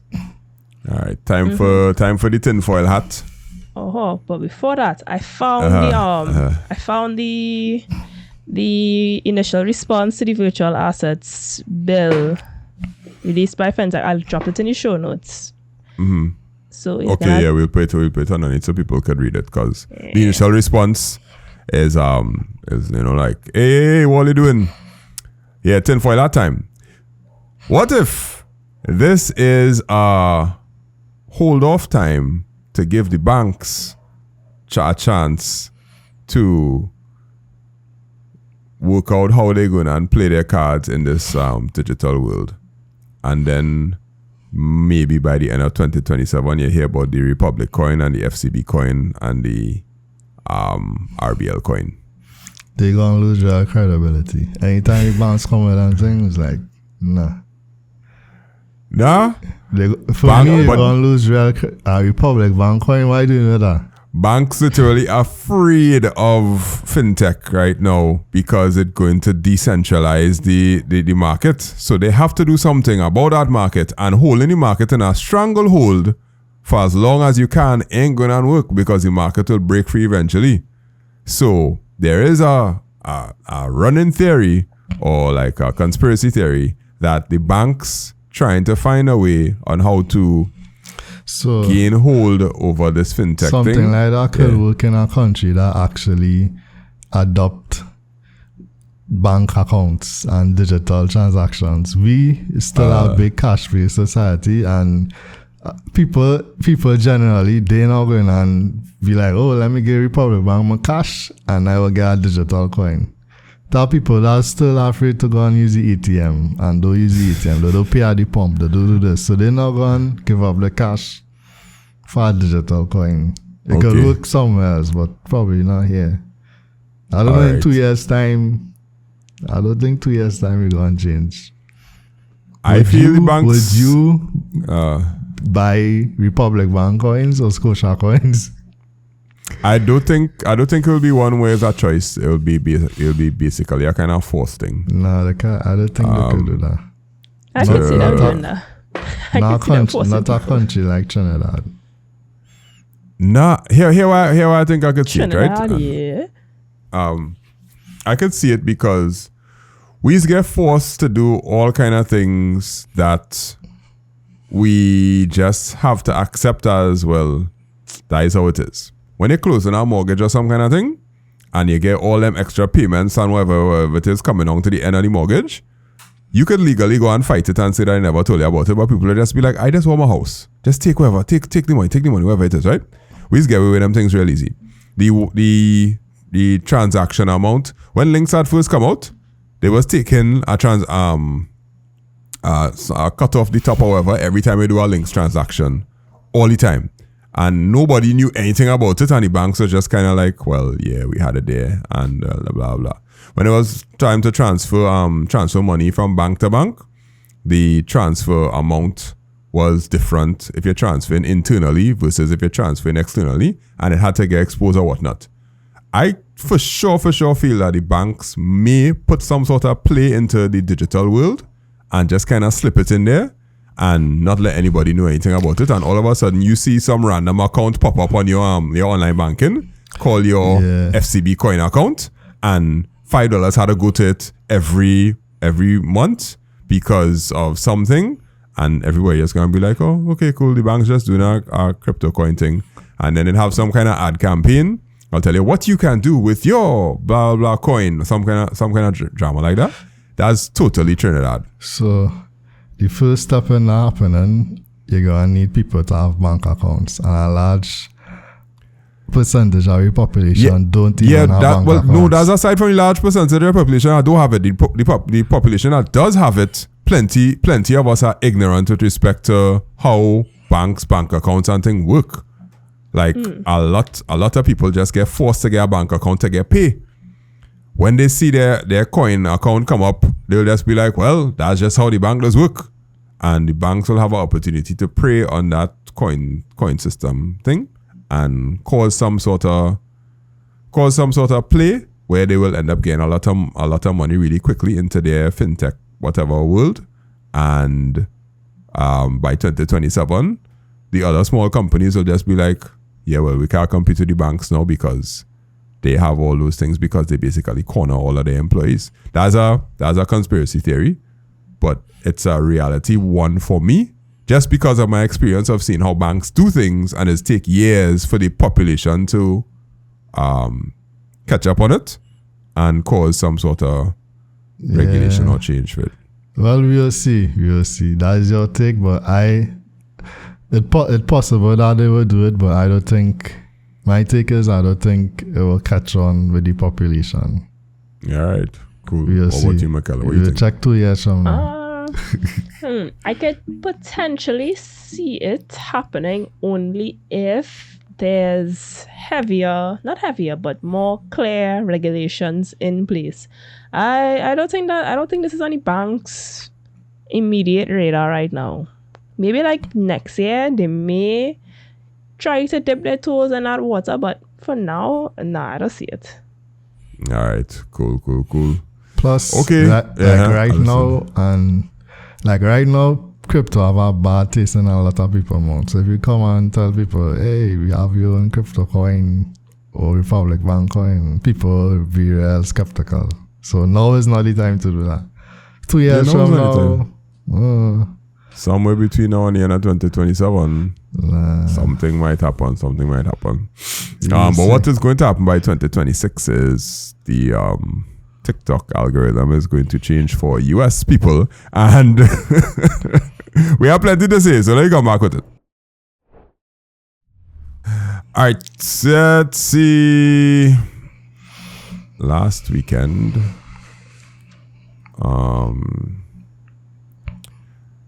All right, time for the tinfoil hat. But before that, I found the initial response to the virtual assets bill released by FinTech. I'll drop it in the show notes. Mm-hmm. So we'll put it underneath so people could read it, because the initial response is like, hey, what are you doing? Yeah, tinfoil hat time. What if this is a hold off time to give the banks a chance to work out how they're going and play their cards in this digital world, and then maybe by the end of 2027, you hear about the Republic coin and the FCB coin and the RBL coin. They're going to lose their credibility. Anytime the banks come with them things, like, nah. Nah? They're going to lose real Republic bank coin. Why do you know that? Banks literally afraid of fintech right now because it's going to decentralize the market. So they have to do something about that market, and holding the market in a stranglehold for as long as you can ain't going to work, because the market will break free eventually. So there is a running theory, or like a conspiracy theory, that the banks trying to find a way on how to gain hold over this fintech something thing. Like that could work in a country that actually adopt bank accounts and digital transactions. We still have big cash-based society, and people generally, they're not going and be like, oh, let me get Republic Bank my cash and I will get a digital coin. There are people that are still afraid to go and use the ATM, and don't use the ATM. They don't pay at the pump. They do this. So they're not going to give up the cash for a digital coin. It could work somewhere else, but probably not here. I don't know, in 2 years' time, I don't think 2 years' time we're going to change. I feel the banks... Would you buy Republic Bank coins or Scotia coins? I don't think it will be one way as a choice. It will be basically a kind of forced thing. No, I don't think they could do that. I can see them doing that. Not a country like Trinidad. Nah, here I think I could see it, right? Yeah. I could see it because we get forced to do all kind of things that we just have to accept as, well, that is how it is. When you're closing a mortgage or some kind of thing, and you get all them extra payments and whatever it is coming on to the end of the mortgage, you could legally go and fight it and say that I never told you about it, but people will just be like, I just want my house. Just take whatever. Take the money, whatever it is, right? We just get away with them things real easy. The transaction amount, when links had first come out, they was taking a cut off the top or whatever every time we do a links transaction. All the time. And nobody knew anything about it, and the banks were just kind of like, well, yeah, we had it there, and blah, blah, blah. When it was time to transfer money from bank to bank, the transfer amount was different if you're transferring internally versus if you're transferring externally, and it had to get exposed or whatnot. I for sure feel that the banks may put some sort of play into the digital world and just kind of slip it in there and not let anybody know anything about it, and all of a sudden you see some random account pop up on your online banking, call your FCB coin account, and $5 had to go to it every month because of something, and everywhere you're just gonna be like, oh, okay, cool, the bank's just doing a crypto coin thing, and then it have some kind of ad campaign. I'll tell you what you can do with your blah blah coin, some kind of drama like that. That's totally Trinidad. So the first step in that happening, you're going to need people to have bank accounts. And a large percentage of your population don't even have bank accounts. No, that's aside from the large percentage of the population that don't have it. The population that does have it, plenty of us are ignorant with respect to how bank accounts and things work. Like a lot of people just get forced to get a bank account to get paid. When they see their coin account come up, they'll just be like, well, that's just how the bank does work. And the banks will have an opportunity to prey on that coin system thing and cause some sort of play where they will end up getting a lot of money really quickly into their fintech whatever world. And by 2027, the other small companies will just be like, yeah, well, we can't compete with the banks now because they have all those things, because they basically corner all of their employees. That's a conspiracy theory, but it's a reality one for me, just because of my experience of seeing how banks do things, and it take years for the population to catch up on it and cause some sort of regulation or change for it. Well, we'll see. That is your take, but it's possible that they will do it, but I don't think. My take is I don't think it will catch on with the population. All right, cool. We'll what see. about you, Michaela? What do you think? Check 2 years from now. I could potentially see it happening only if there's but more clear regulations in place. I don't think this is on the bank's immediate radar right now. Maybe like next year they may try to dip their toes in that water, but for now, I don't see it. All right, cool. Plus, okay, right now, crypto have a bad taste in a lot of people's mouths. So if you come and tell people, hey, we have your own crypto coin or Republic Bank coin, people will be real skeptical. So now is not the time to do that. 2 years from now, somewhere between now and the end of 2027, something might happen. But what is going to happen by 2026 is the TikTok algorithm is going to change for US people, and we have plenty to say, so let me come back with it. All right, let's see. Last weekend,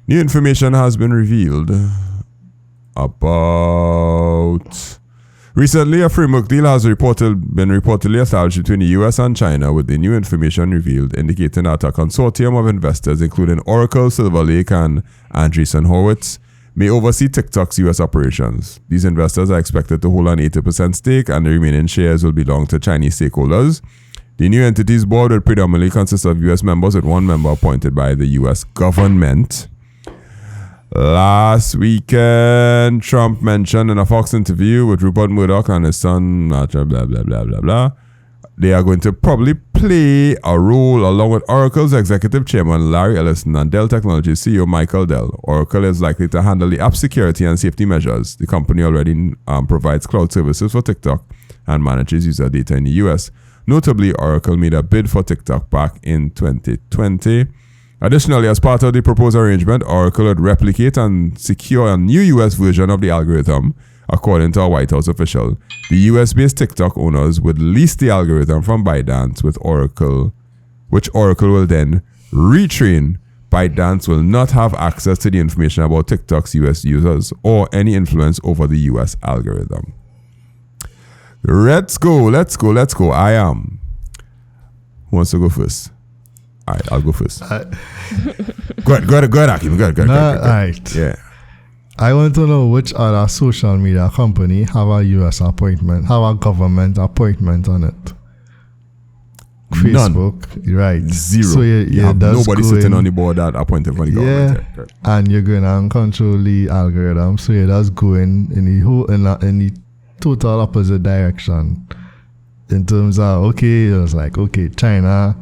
new information has been revealed about... Recently, a framework deal has been reportedly established between the US and China, with the new information revealed indicating that a consortium of investors, including Oracle, Silver Lake, and Andreessen Horowitz, may oversee TikTok's US operations. These investors are expected to hold an 80% stake, and the remaining shares will belong to Chinese stakeholders. The new entity's board will predominantly consist of US members, with one member appointed by the US government. Last weekend, Trump mentioned in a Fox interview with Rupert Murdoch and his son, blah, blah, blah, blah, blah, blah. They are going to probably play a role along with Oracle's executive chairman, Larry Ellison, and Dell Technologies CEO, Michael Dell. Oracle is likely to handle the app security and safety measures. The company already provides cloud services for TikTok and manages user data in the US. Notably, Oracle made a bid for TikTok back in 2020. Additionally, as part of the proposed arrangement, Oracle would replicate and secure a new US version of the algorithm. According to a White House official, the US-based TikTok owners would lease the algorithm from ByteDance with Oracle, which Oracle will then retrain. ByteDance will not have access to the information about TikTok's US users or any influence over the US algorithm. Let's go. I am. Who wants to go first? All right, I'll go first. Go ahead, Hakeem. Go ahead. All right. Yeah. I want to know which other social media company have a US appointment, have a government appointment on it. Facebook, None. Right? Zero. So you have nobody sitting on the board that appointed for the government. Yeah, and you're going to control the algorithm, so you're just going in the total opposite direction. In terms of China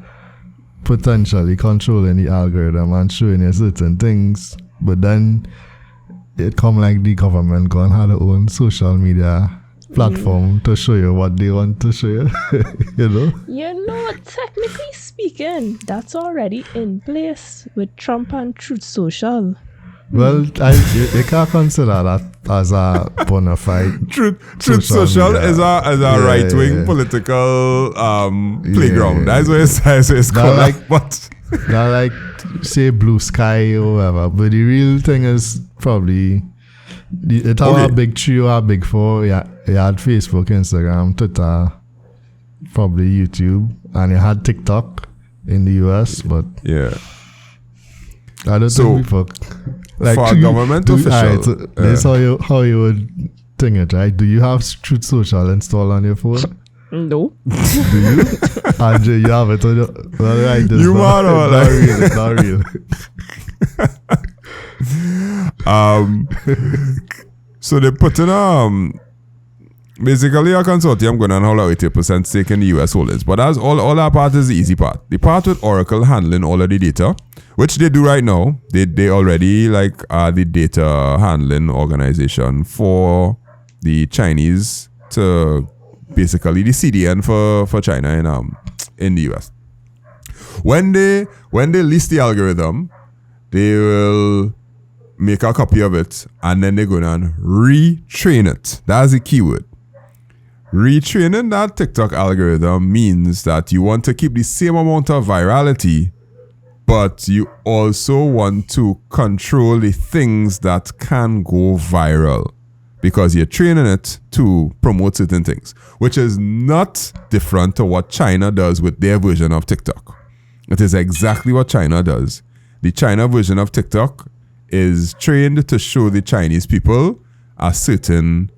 potentially controlling the algorithm and showing you certain things, but then it come like the government go and have their own social media platform to show you what they want to show you. Technically speaking, that's already in place with Trump and Truth Social. Well, you can't consider that as a bona fide Truth Social is a right-wing political playground. That's what it's called. Not like say Blue Sky or whatever, but the real thing is probably it have a big 3 or a big 4. You had Facebook, Instagram, Twitter, probably YouTube, and you had TikTok in the US, but yeah, I don't think we fuck. Like for a government official. Right, this is how you would think it, right? Do you have Truth Social installed on your phone? No. Do you? Andre, you have it on your... Well, right, you mad or like... Not real. So they put in basically a consortium going on hold out 80% stake in the US holdings. But that's all that part is the easy part. The part with Oracle handling all of the data, which they do right now. They already are the data handling organization for the Chinese to basically the CDN for China in the US. When they list the algorithm, they will make a copy of it and then they're going to retrain it. That's the keyword. Retraining that TikTok algorithm means that you want to keep the same amount of virality, but you also want to control the things that can go viral because you're training it to promote certain things, which is not different to what China does with their version of TikTok. It is exactly what China does. The China version of TikTok is trained to show the Chinese people a certain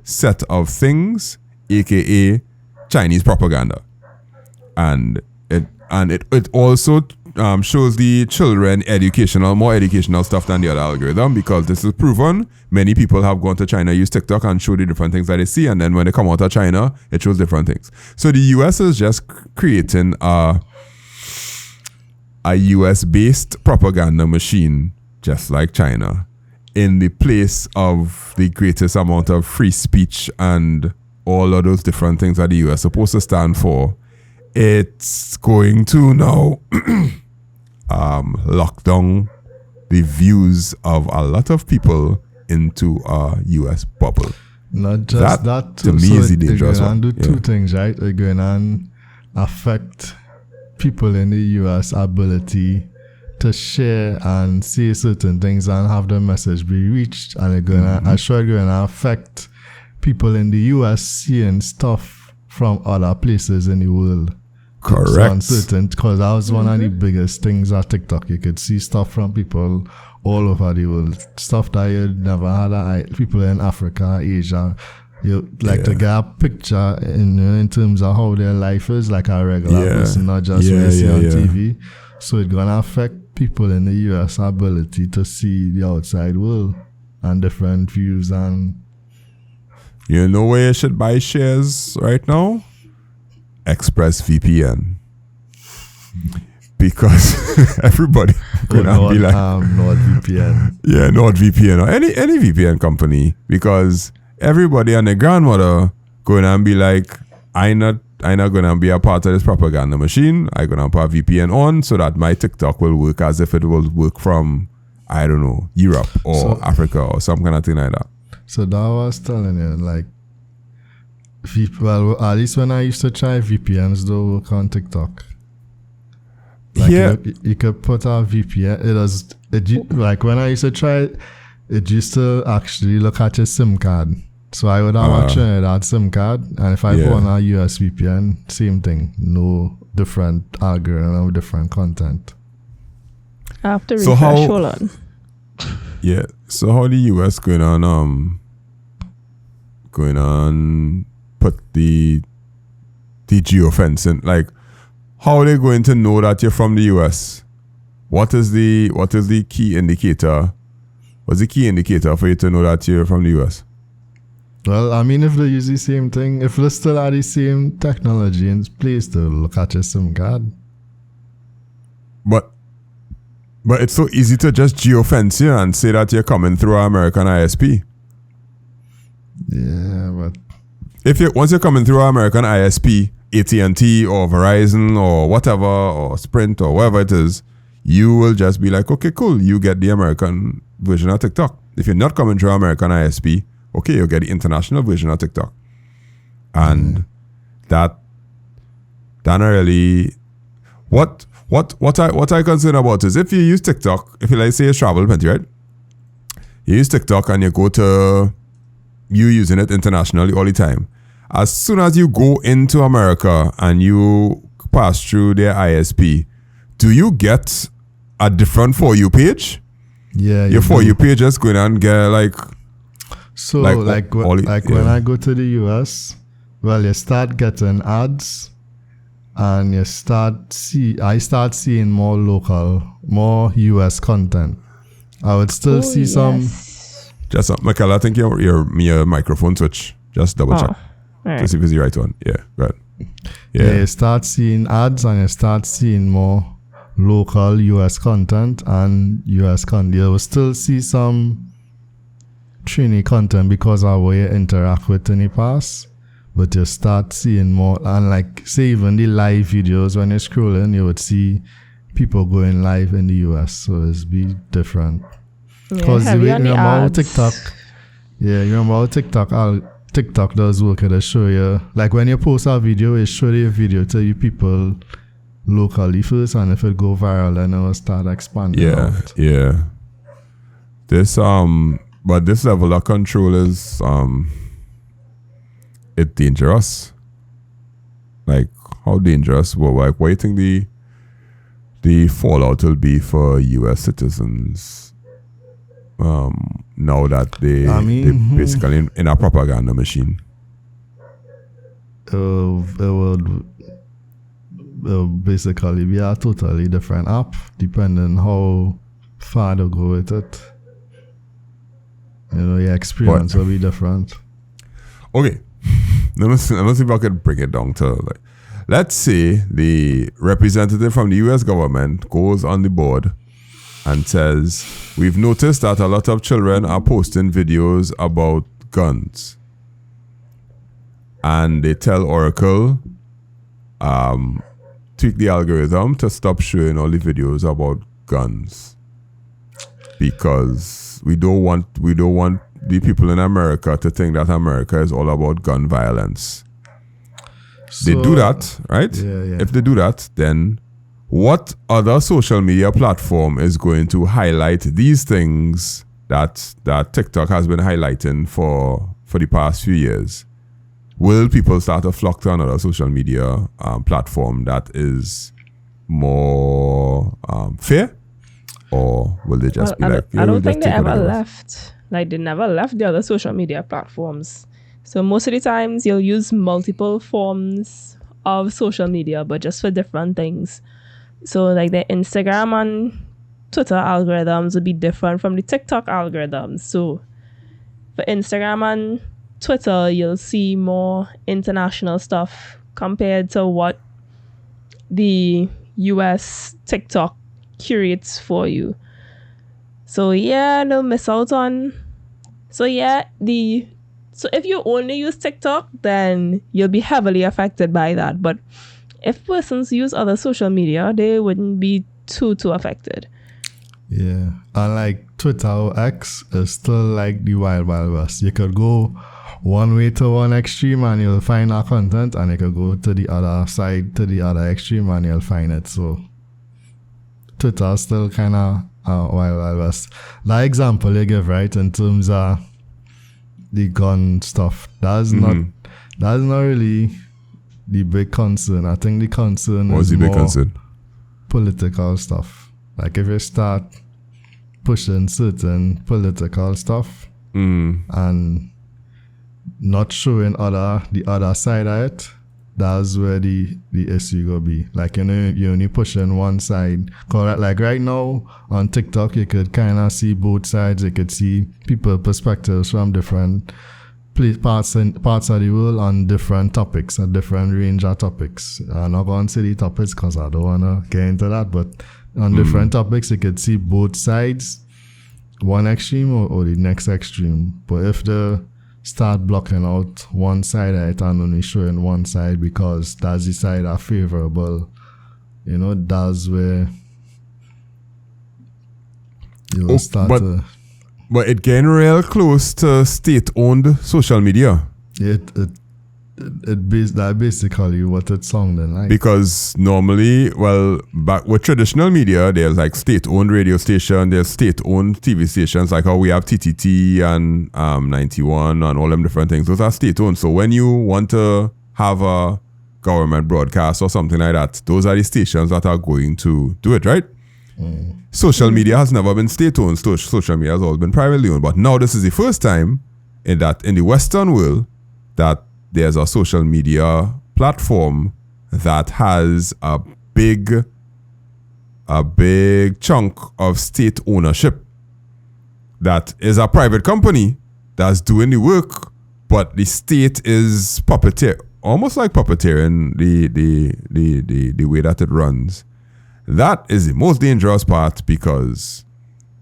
set of things, aka Chinese propaganda, and it also shows the children more educational stuff than the other algorithm, because this is proven. Many people have gone to China, use TikTok, and show the different things that they see, and then when they come out of China, it shows different things. So the US is just creating a US-based propaganda machine, just like China, in the place of the greatest amount of free speech and all of those different things that the US is supposed to stand for. It's going to now lock down the views of a lot of people into a US bubble. Not just that to me is the dangerous one. They're going to do two things, right? They're going to affect people in the US ability to share and say certain things and have the message be reached, and they're going to affect people in the US seeing stuff from other places in the world. Correct. Because that was one of the biggest things at TikTok. You could see stuff from people all over the world, stuff that you'd never had. People in Africa, Asia. You like to get a picture in terms of how their life is, like a regular person, not just what you see on TV. So it's gonna affect people in the US ability to see the outside world and different views. And you know where you should buy shares right now? ExpressVPN. Because everybody gonna be like NordVPN. Yeah, NordVPN or any VPN company, because everybody and their grandmother going and be like, I not gonna be a part of this propaganda machine. I gonna put VPN on so that my TikTok will work as if it will work from, I don't know, Europe or Africa or some kind of thing like that. So that was telling you, like, well, at least when I used to try VPNs, don't work on TikTok. Like you could put a VPN. Like when I used to try it, it used to actually look at your SIM card. So I would have a Trinidad SIM card, and if I go on a US VPN, same thing. No different algorithm, no different content. I have to refresh. Hold on. Yeah. So how the US going on put the geofencing, like, how are they going to know that you're from the US? What is the key indicator? What's the key indicator for you to know that you're from the US? Well, I mean, if they use the same thing, if they still have the same technology in place to look at your SIM card. But it's so easy to just geofence you and say that you're coming through an American ISP. Yeah, but once you're coming through an American ISP, AT&T or Verizon or whatever, or Sprint or whatever it is, you will just be like, okay, cool, you get the American version of TikTok. If you're not coming through an American ISP, okay, you'll get the international version of TikTok. And that really, what I concern about is, if you use TikTok, if you like say you travel plenty, right? You use TikTok and you using it internationally all the time. As soon as you go into America and you pass through their ISP, do you get a different For You page? Yeah. Your For You page is going and get like... So when I go to the US, well, you start getting ads and I start seeing more local, more US content. I would still see some... Just, Michael, I think your microphone switch. Just double check. Right. To see if it's the right one. Yeah, go ahead. Yeah, you start seeing ads and you start seeing more local US content and US content. You will still see some Trini content because of how you interact with in the past, but you start seeing more. And like, say, even the live videos, when you're scrolling, you would see people going live in the US. So it's be different. Because you remember how TikTok, TikTok does work. It'll show you, like when you post a video, it show you a video to you people locally first, and if it go viral, then it will start expanding out. Yeah. But this level of control is it's dangerous. Like, how dangerous? Well, like, what do you think the fallout will be for US citizens? Now that they're basically in a propaganda machine. It will basically be a totally different app, depending how far they go with it. Your experience will be different. Okay. Let me see if I can bring it down to, like, let's say the representative from the US government goes on the board and says, we've noticed that a lot of children are posting videos about guns. And they tell Oracle, tweak the algorithm to stop showing all the videos about guns. Because we don't want the people in America to think that America is all about gun violence. So, they do that, right? Yeah. If they do that, then what other social media platform is going to highlight these things that TikTok has been highlighting for the past few years? will people start to flock to another social media platform that is more fair? Or will they just be like, I don't think they ever left. Like, they never left the other social media platforms. So most of the times you'll use multiple forms of social media, but just for different things. So like the Instagram and Twitter algorithms will be different from the TikTok algorithms. So for Instagram and Twitter, you'll see more international stuff compared to what the US TikTok curates for you. So yeah, they'll miss out on. So if you only use TikTok, then you'll be heavily affected by that. But if persons use other social media, they wouldn't be too affected. Yeah, and like Twitter or X is still like the wild west. You could go one way to one extreme and you'll find our content, and you could go to the other side, to the other extreme, and you'll find it. So Twitter is still kind of wild west. That example you give, right, in terms of the gun stuff, that's not really the big concern. I think the concern is more political stuff. Like if you start pushing certain political stuff and not showing the other side of it, that's where the issue will be. Like, you know, you're only pushing one side. Correct. Like right now on TikTok, you could kind of see both sides. You could see people perspectives from different parts of the world on different topics, a different range of topics. I'm not going to say the topics because I don't want to get into that, but on different topics, you could see both sides, one extreme or the next extreme. But if they start blocking out one side of it and only showing one side because that's the side that's favorable, you know, that's where you will start to... But it getting real close to state-owned social media. That basically what it sounded like. Because normally, back with traditional media, there's like state-owned radio station, there's state-owned TV stations, like how we have TTT and 91 and all them different things. Those are state-owned. So when you want to have a government broadcast or something like that, those are the stations that are going to do it, right? Social media has never been state-owned. Social media has always been privately owned. But now this is the first time in the Western world that there's a social media platform that has a big chunk of state ownership. That is a private company that's doing the work, but the state is almost like puppeteering the way that it runs. That is the most dangerous part, because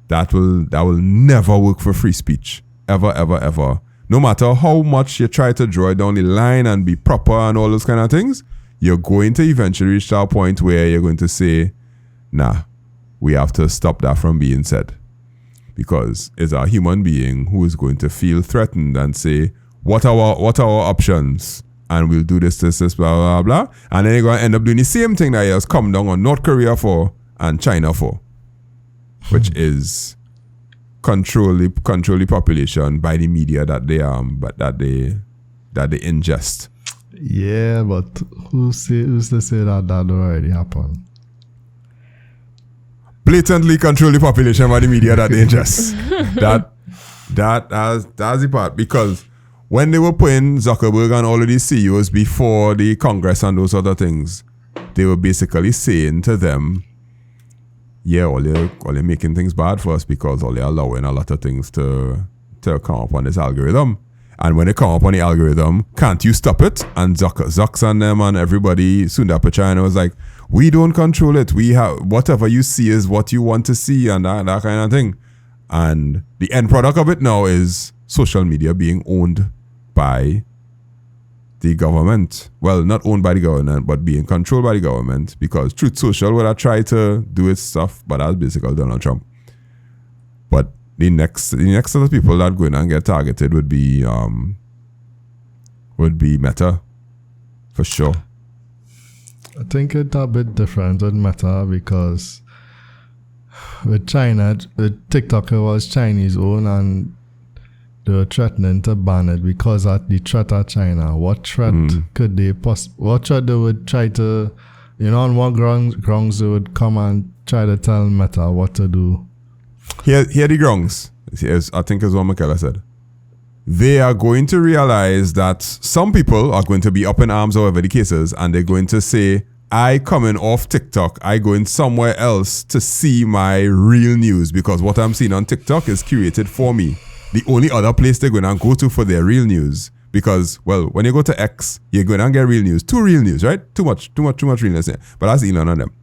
that will never work for free speech. Ever, ever, ever. No matter how much you try to draw it down the line and be proper and all those kind of things, you're going to eventually reach a point where you're going to say, nah, we have to stop that from being said. Because it's a human being who is going to feel threatened and say, what are our options? And we'll do this, blah, blah, blah. And then you're going to end up doing the same thing that he has come down on North Korea for and China for, which is control the population by the media that they ingest. Yeah, but who's to say that already happened? Blatantly control the population by the media that they ingest. That's the part. Because when they were putting Zuckerberg and all of these CEOs before the Congress and those other things, they were basically saying to them, yeah, all you're making things bad for us because all you're allowing a lot of things to come up on this algorithm. And when they come up on the algorithm, can't you stop it? And Zucks and them and everybody, Sundar Pichai was like, we don't control it. We have, whatever you see is what you want to see and that kind of thing. And the end product of it now is social media being owned by the government. Well, not owned by the government, but being controlled by the government, because Truth Social would have tried to do its stuff, but that's basically Donald Trump. But the next set of people that go in and get targeted would be Meta, for sure. I think it's a bit different with Meta, because with China, with TikTok, it was Chinese owned, and they were threatening to ban it because of the threat of China. What threat could they what threat they would try to, on what grounds they would come and try to tell Meta what to do? Here the grounds. I think is what Michaela said. They are going to realize that some people are going to be up in arms, however the case is, and they're going to say, I coming off TikTok, I going somewhere else to see my real news because what I'm seeing on TikTok is curated for me. The only other place they're going to go to for their real news. Because, well, when you go to X, you're going to get real news. Too real news, right? Too much realness there. But that's Elon on them.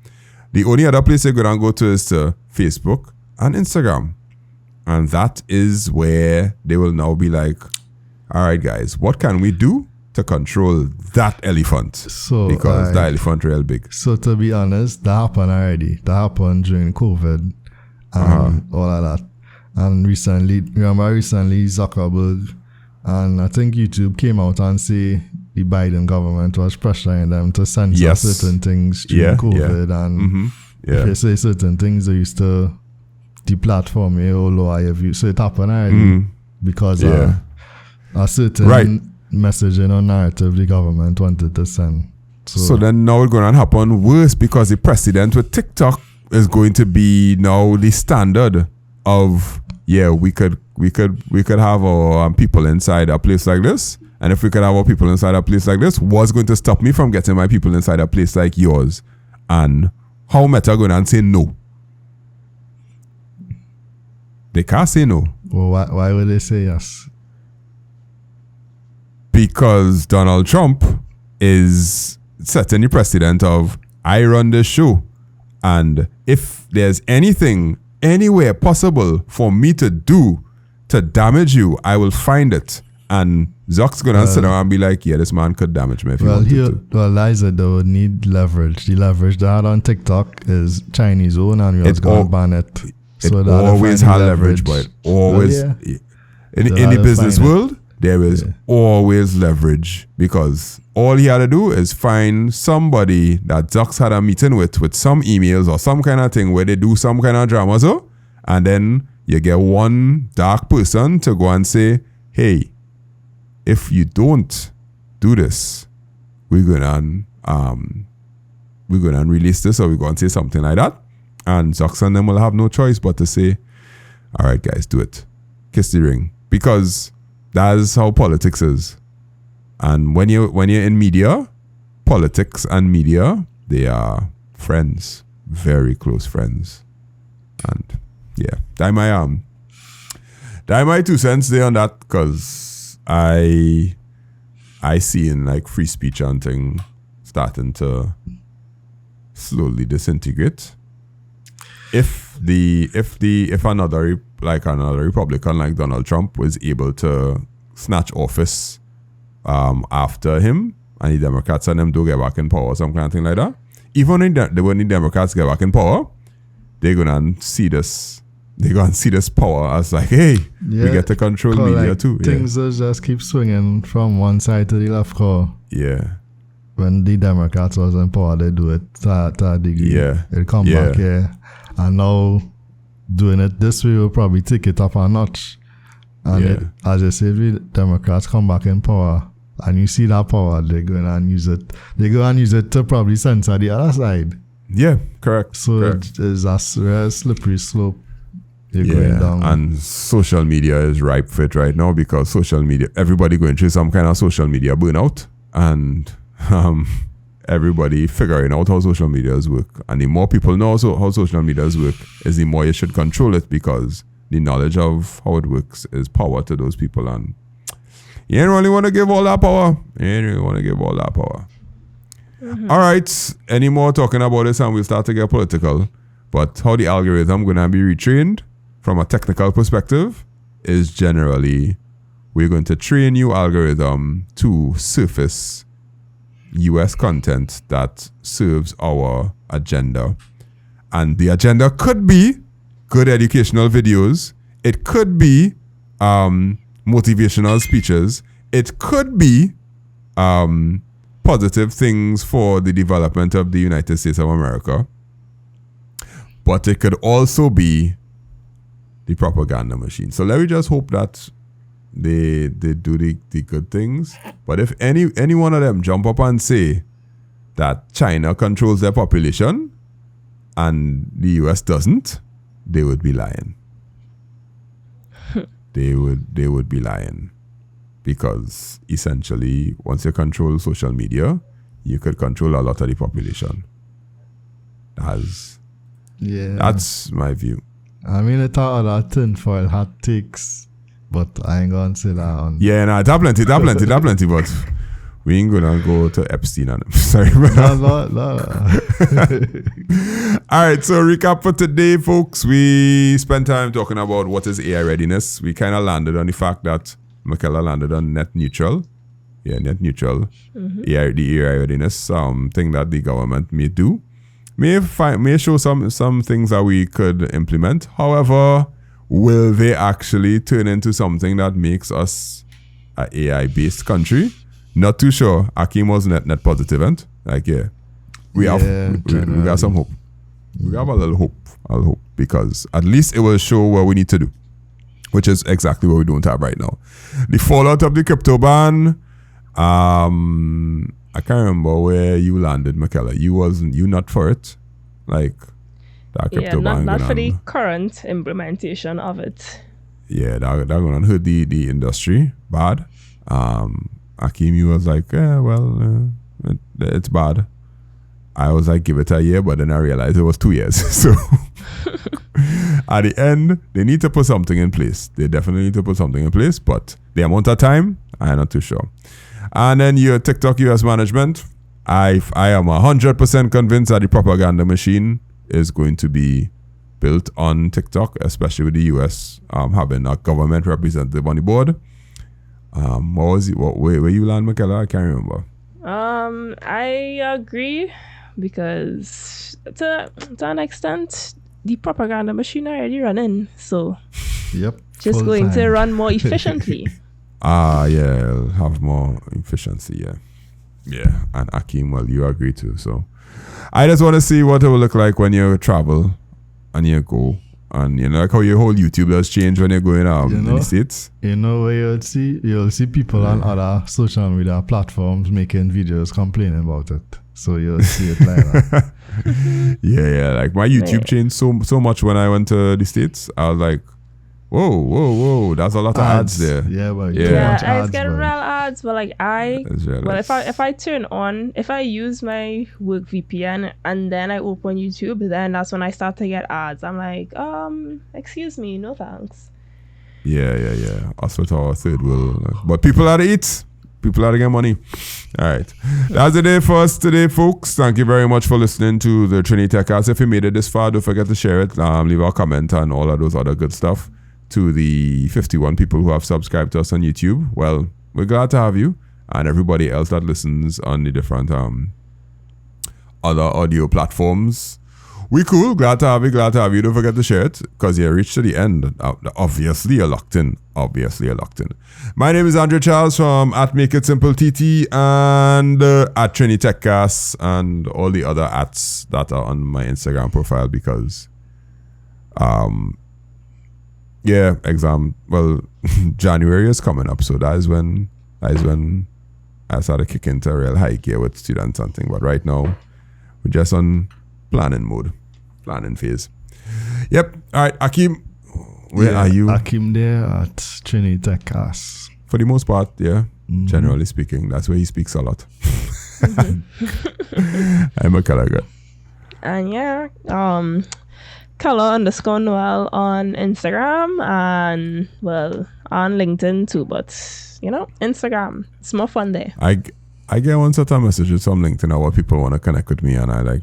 The only other place you're going to go to is to Facebook and Instagram. And that is where they will now be like, all right, guys, what can we do to control that elephant? So, because that elephant real big. So to be honest, that happened already. That happened during COVID and all of that. And recently Zuckerberg and I think YouTube came out and say the Biden government was pressuring them to censor certain things during COVID. And if you say certain things, they used to deplatform you or lower your view. So it happened already because a certain messaging or narrative the government wanted to send. So then now it's going to happen worse because the precedent with TikTok is going to be now the standard of we could have our people inside a place like this, and if we could have our people inside a place like this, what's going to stop me from getting my people inside a place like yours? And how Meta going to say no? They can't say no. Well, why would they say yes? Because Donald Trump is setting the precedent of I run this show, and if there's anything anywhere possible for me to do to damage you, I will find it. And Zuck's gonna sit down and be like, this man could damage me if he wanted to. Well, Liza, they would need leverage. The leverage they had on TikTok is Chinese own, and we was going to ban it. So it always had leverage, but always in the business world, there is always leverage because all he had to do is find somebody that Zucks had a meeting with some emails or some kind of thing where they do some kind of drama, and then you get one dark person to go and say, hey, if you don't do this, we're gonna release this, or we're gonna say something like that. And Zucks and them will have no choice but to say, all right, guys, do it. Kiss the ring. Because that is how politics is. And when you're in media, politics and media, they are friends. Very close friends. And that my 2 cents there on that, because I see in like free speech and thing starting to slowly disintegrate. If another Republican like Donald Trump was able to snatch office after him, and the Democrats and them do get back in power or some kind of thing like that, even when the Democrats get back in power, they're gonna see this power as like, hey, we get to control media like too. Things just keep swinging from one side to the left. When the Democrats was in power, they do it to a degree. They come back here. And now doing it this way will probably take it up a notch. And as I say, if the Democrats come back in power and you see that power, they're going to use it. They go and use it to probably censor the other side. Yeah, correct. So it's a slippery slope you're going down. And social media is ripe for it right now because social media, everybody going through some kind of social media burnout. And everybody figuring out how social medias work. And the more people know how social medias work, is the more you should control it, because the knowledge of how it works is power to those people. And you ain't really want to give all that power. All right. Any more talking about this and we'll start to get political. But how the algorithm going to be retrained from a technical perspective is generally we're going to train your algorithm to surface US content that serves our agenda. And the agenda could be good educational videos. It could be motivational speeches. It could be positive things for the development of the United States of America. But it could also be the propaganda machine. So let me just hope that they do the good things. But if any one of them jump up and say that China controls their population and the US doesn't, they would be lying. They would be lying. Because essentially, once you control social media, you could control a lot of the population. That's my view. I mean, I thought of that tinfoil hat takes, but I ain't gonna say that on. Yeah, nah, that plenty, but we ain't gonna go to Epstein and sorry. No. Alright, so recap for today, folks. We spent time talking about what is AI readiness. We kind of landed on the fact that Michaela landed on net neutral. Yeah, net neutral. AI, the AI readiness, thing that the government may do. May show some things that we could implement. However, will they actually turn into something that makes us an AI-based country? Not too sure. Akeem was net positive, and we got some hope. We have a little hope because at least it will show what we need to do, which is exactly what we don't have right now. The fallout of the crypto ban. I can't remember where you landed, Michaela. You not for it, like that crypto ban. Not for the current implementation of it. Yeah, that gonna hurt the industry bad. Akeem, you was like, it's bad. I was like, give it a year, but then I realized it was 2 years. So at the end, they need to put something in place. They definitely need to put something in place, but the amount of time, I'm not too sure. And then your TikTok US management, I am 100% convinced that the propaganda machine is going to be built on TikTok, especially with the US having a government representative on the board. Where you land, Michaela? I can't remember. I agree because to an extent, the propaganda machine already running, so yep, just going to run more efficiently. It'll have more efficiency, yeah. And Akeem, well, you agree too. So I just want to see what it will look like when you travel and you go. And like how your whole YouTube does change when you're going in the States. Where you'll see people on other social media platforms making videos complaining about it. So you'll see it like that. yeah. Like my YouTube changed so much when I went to the States. I was like, whoa, that's a lot of ads there. Yeah, but I was getting real ads, but like if I use my work VPN and then I open YouTube, then that's when I start to get ads. I'm like, excuse me, no thanks. Yeah. Us with our third world. But people are to eat. People are to get money. All right. That's the day for us today, folks. Thank you very much for listening to the Trinity Techcast. If you made it this far, don't forget to share it. Leave a comment and all of those other good stuff. To the 51 people who have subscribed to us on YouTube, well, we're glad to have you, and everybody else that listens on the different other audio platforms. We cool. Glad to have you. Don't forget to share it because you reached to the end. Obviously, you're locked in. My name is Andrew Charles from @MakeItSimpleTT and @Trinity Techcast and all the other @s that are on my Instagram profile because January is coming up, so that is when I started kicking into a real high gear with students and things. But right now, we're just on planning phase. Yep. All right, Akeem, where are you? Akeem there at Trinity Techcast. For the most part, yeah. Mm-hmm. Generally speaking, that's where he speaks a lot. I'm a color. And color_Noel on Instagram and on LinkedIn too, but Instagram, it's more fun there. I get one sort of messages from LinkedIn about people want to connect with me and I like,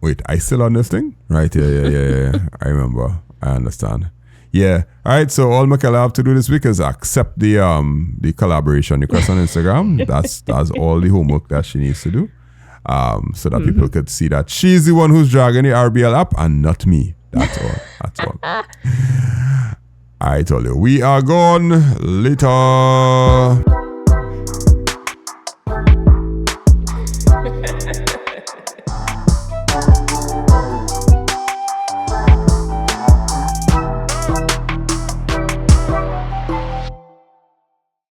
wait, I still on this thing? Right, yeah. I remember. I understand. Yeah. All right, so all Michaela have to do this week is accept the collaboration request on Instagram. That's all the homework that she needs to do. So that people could see that she's the one who's dragging the RBL up and not me. That's all. I told you. We are gone later.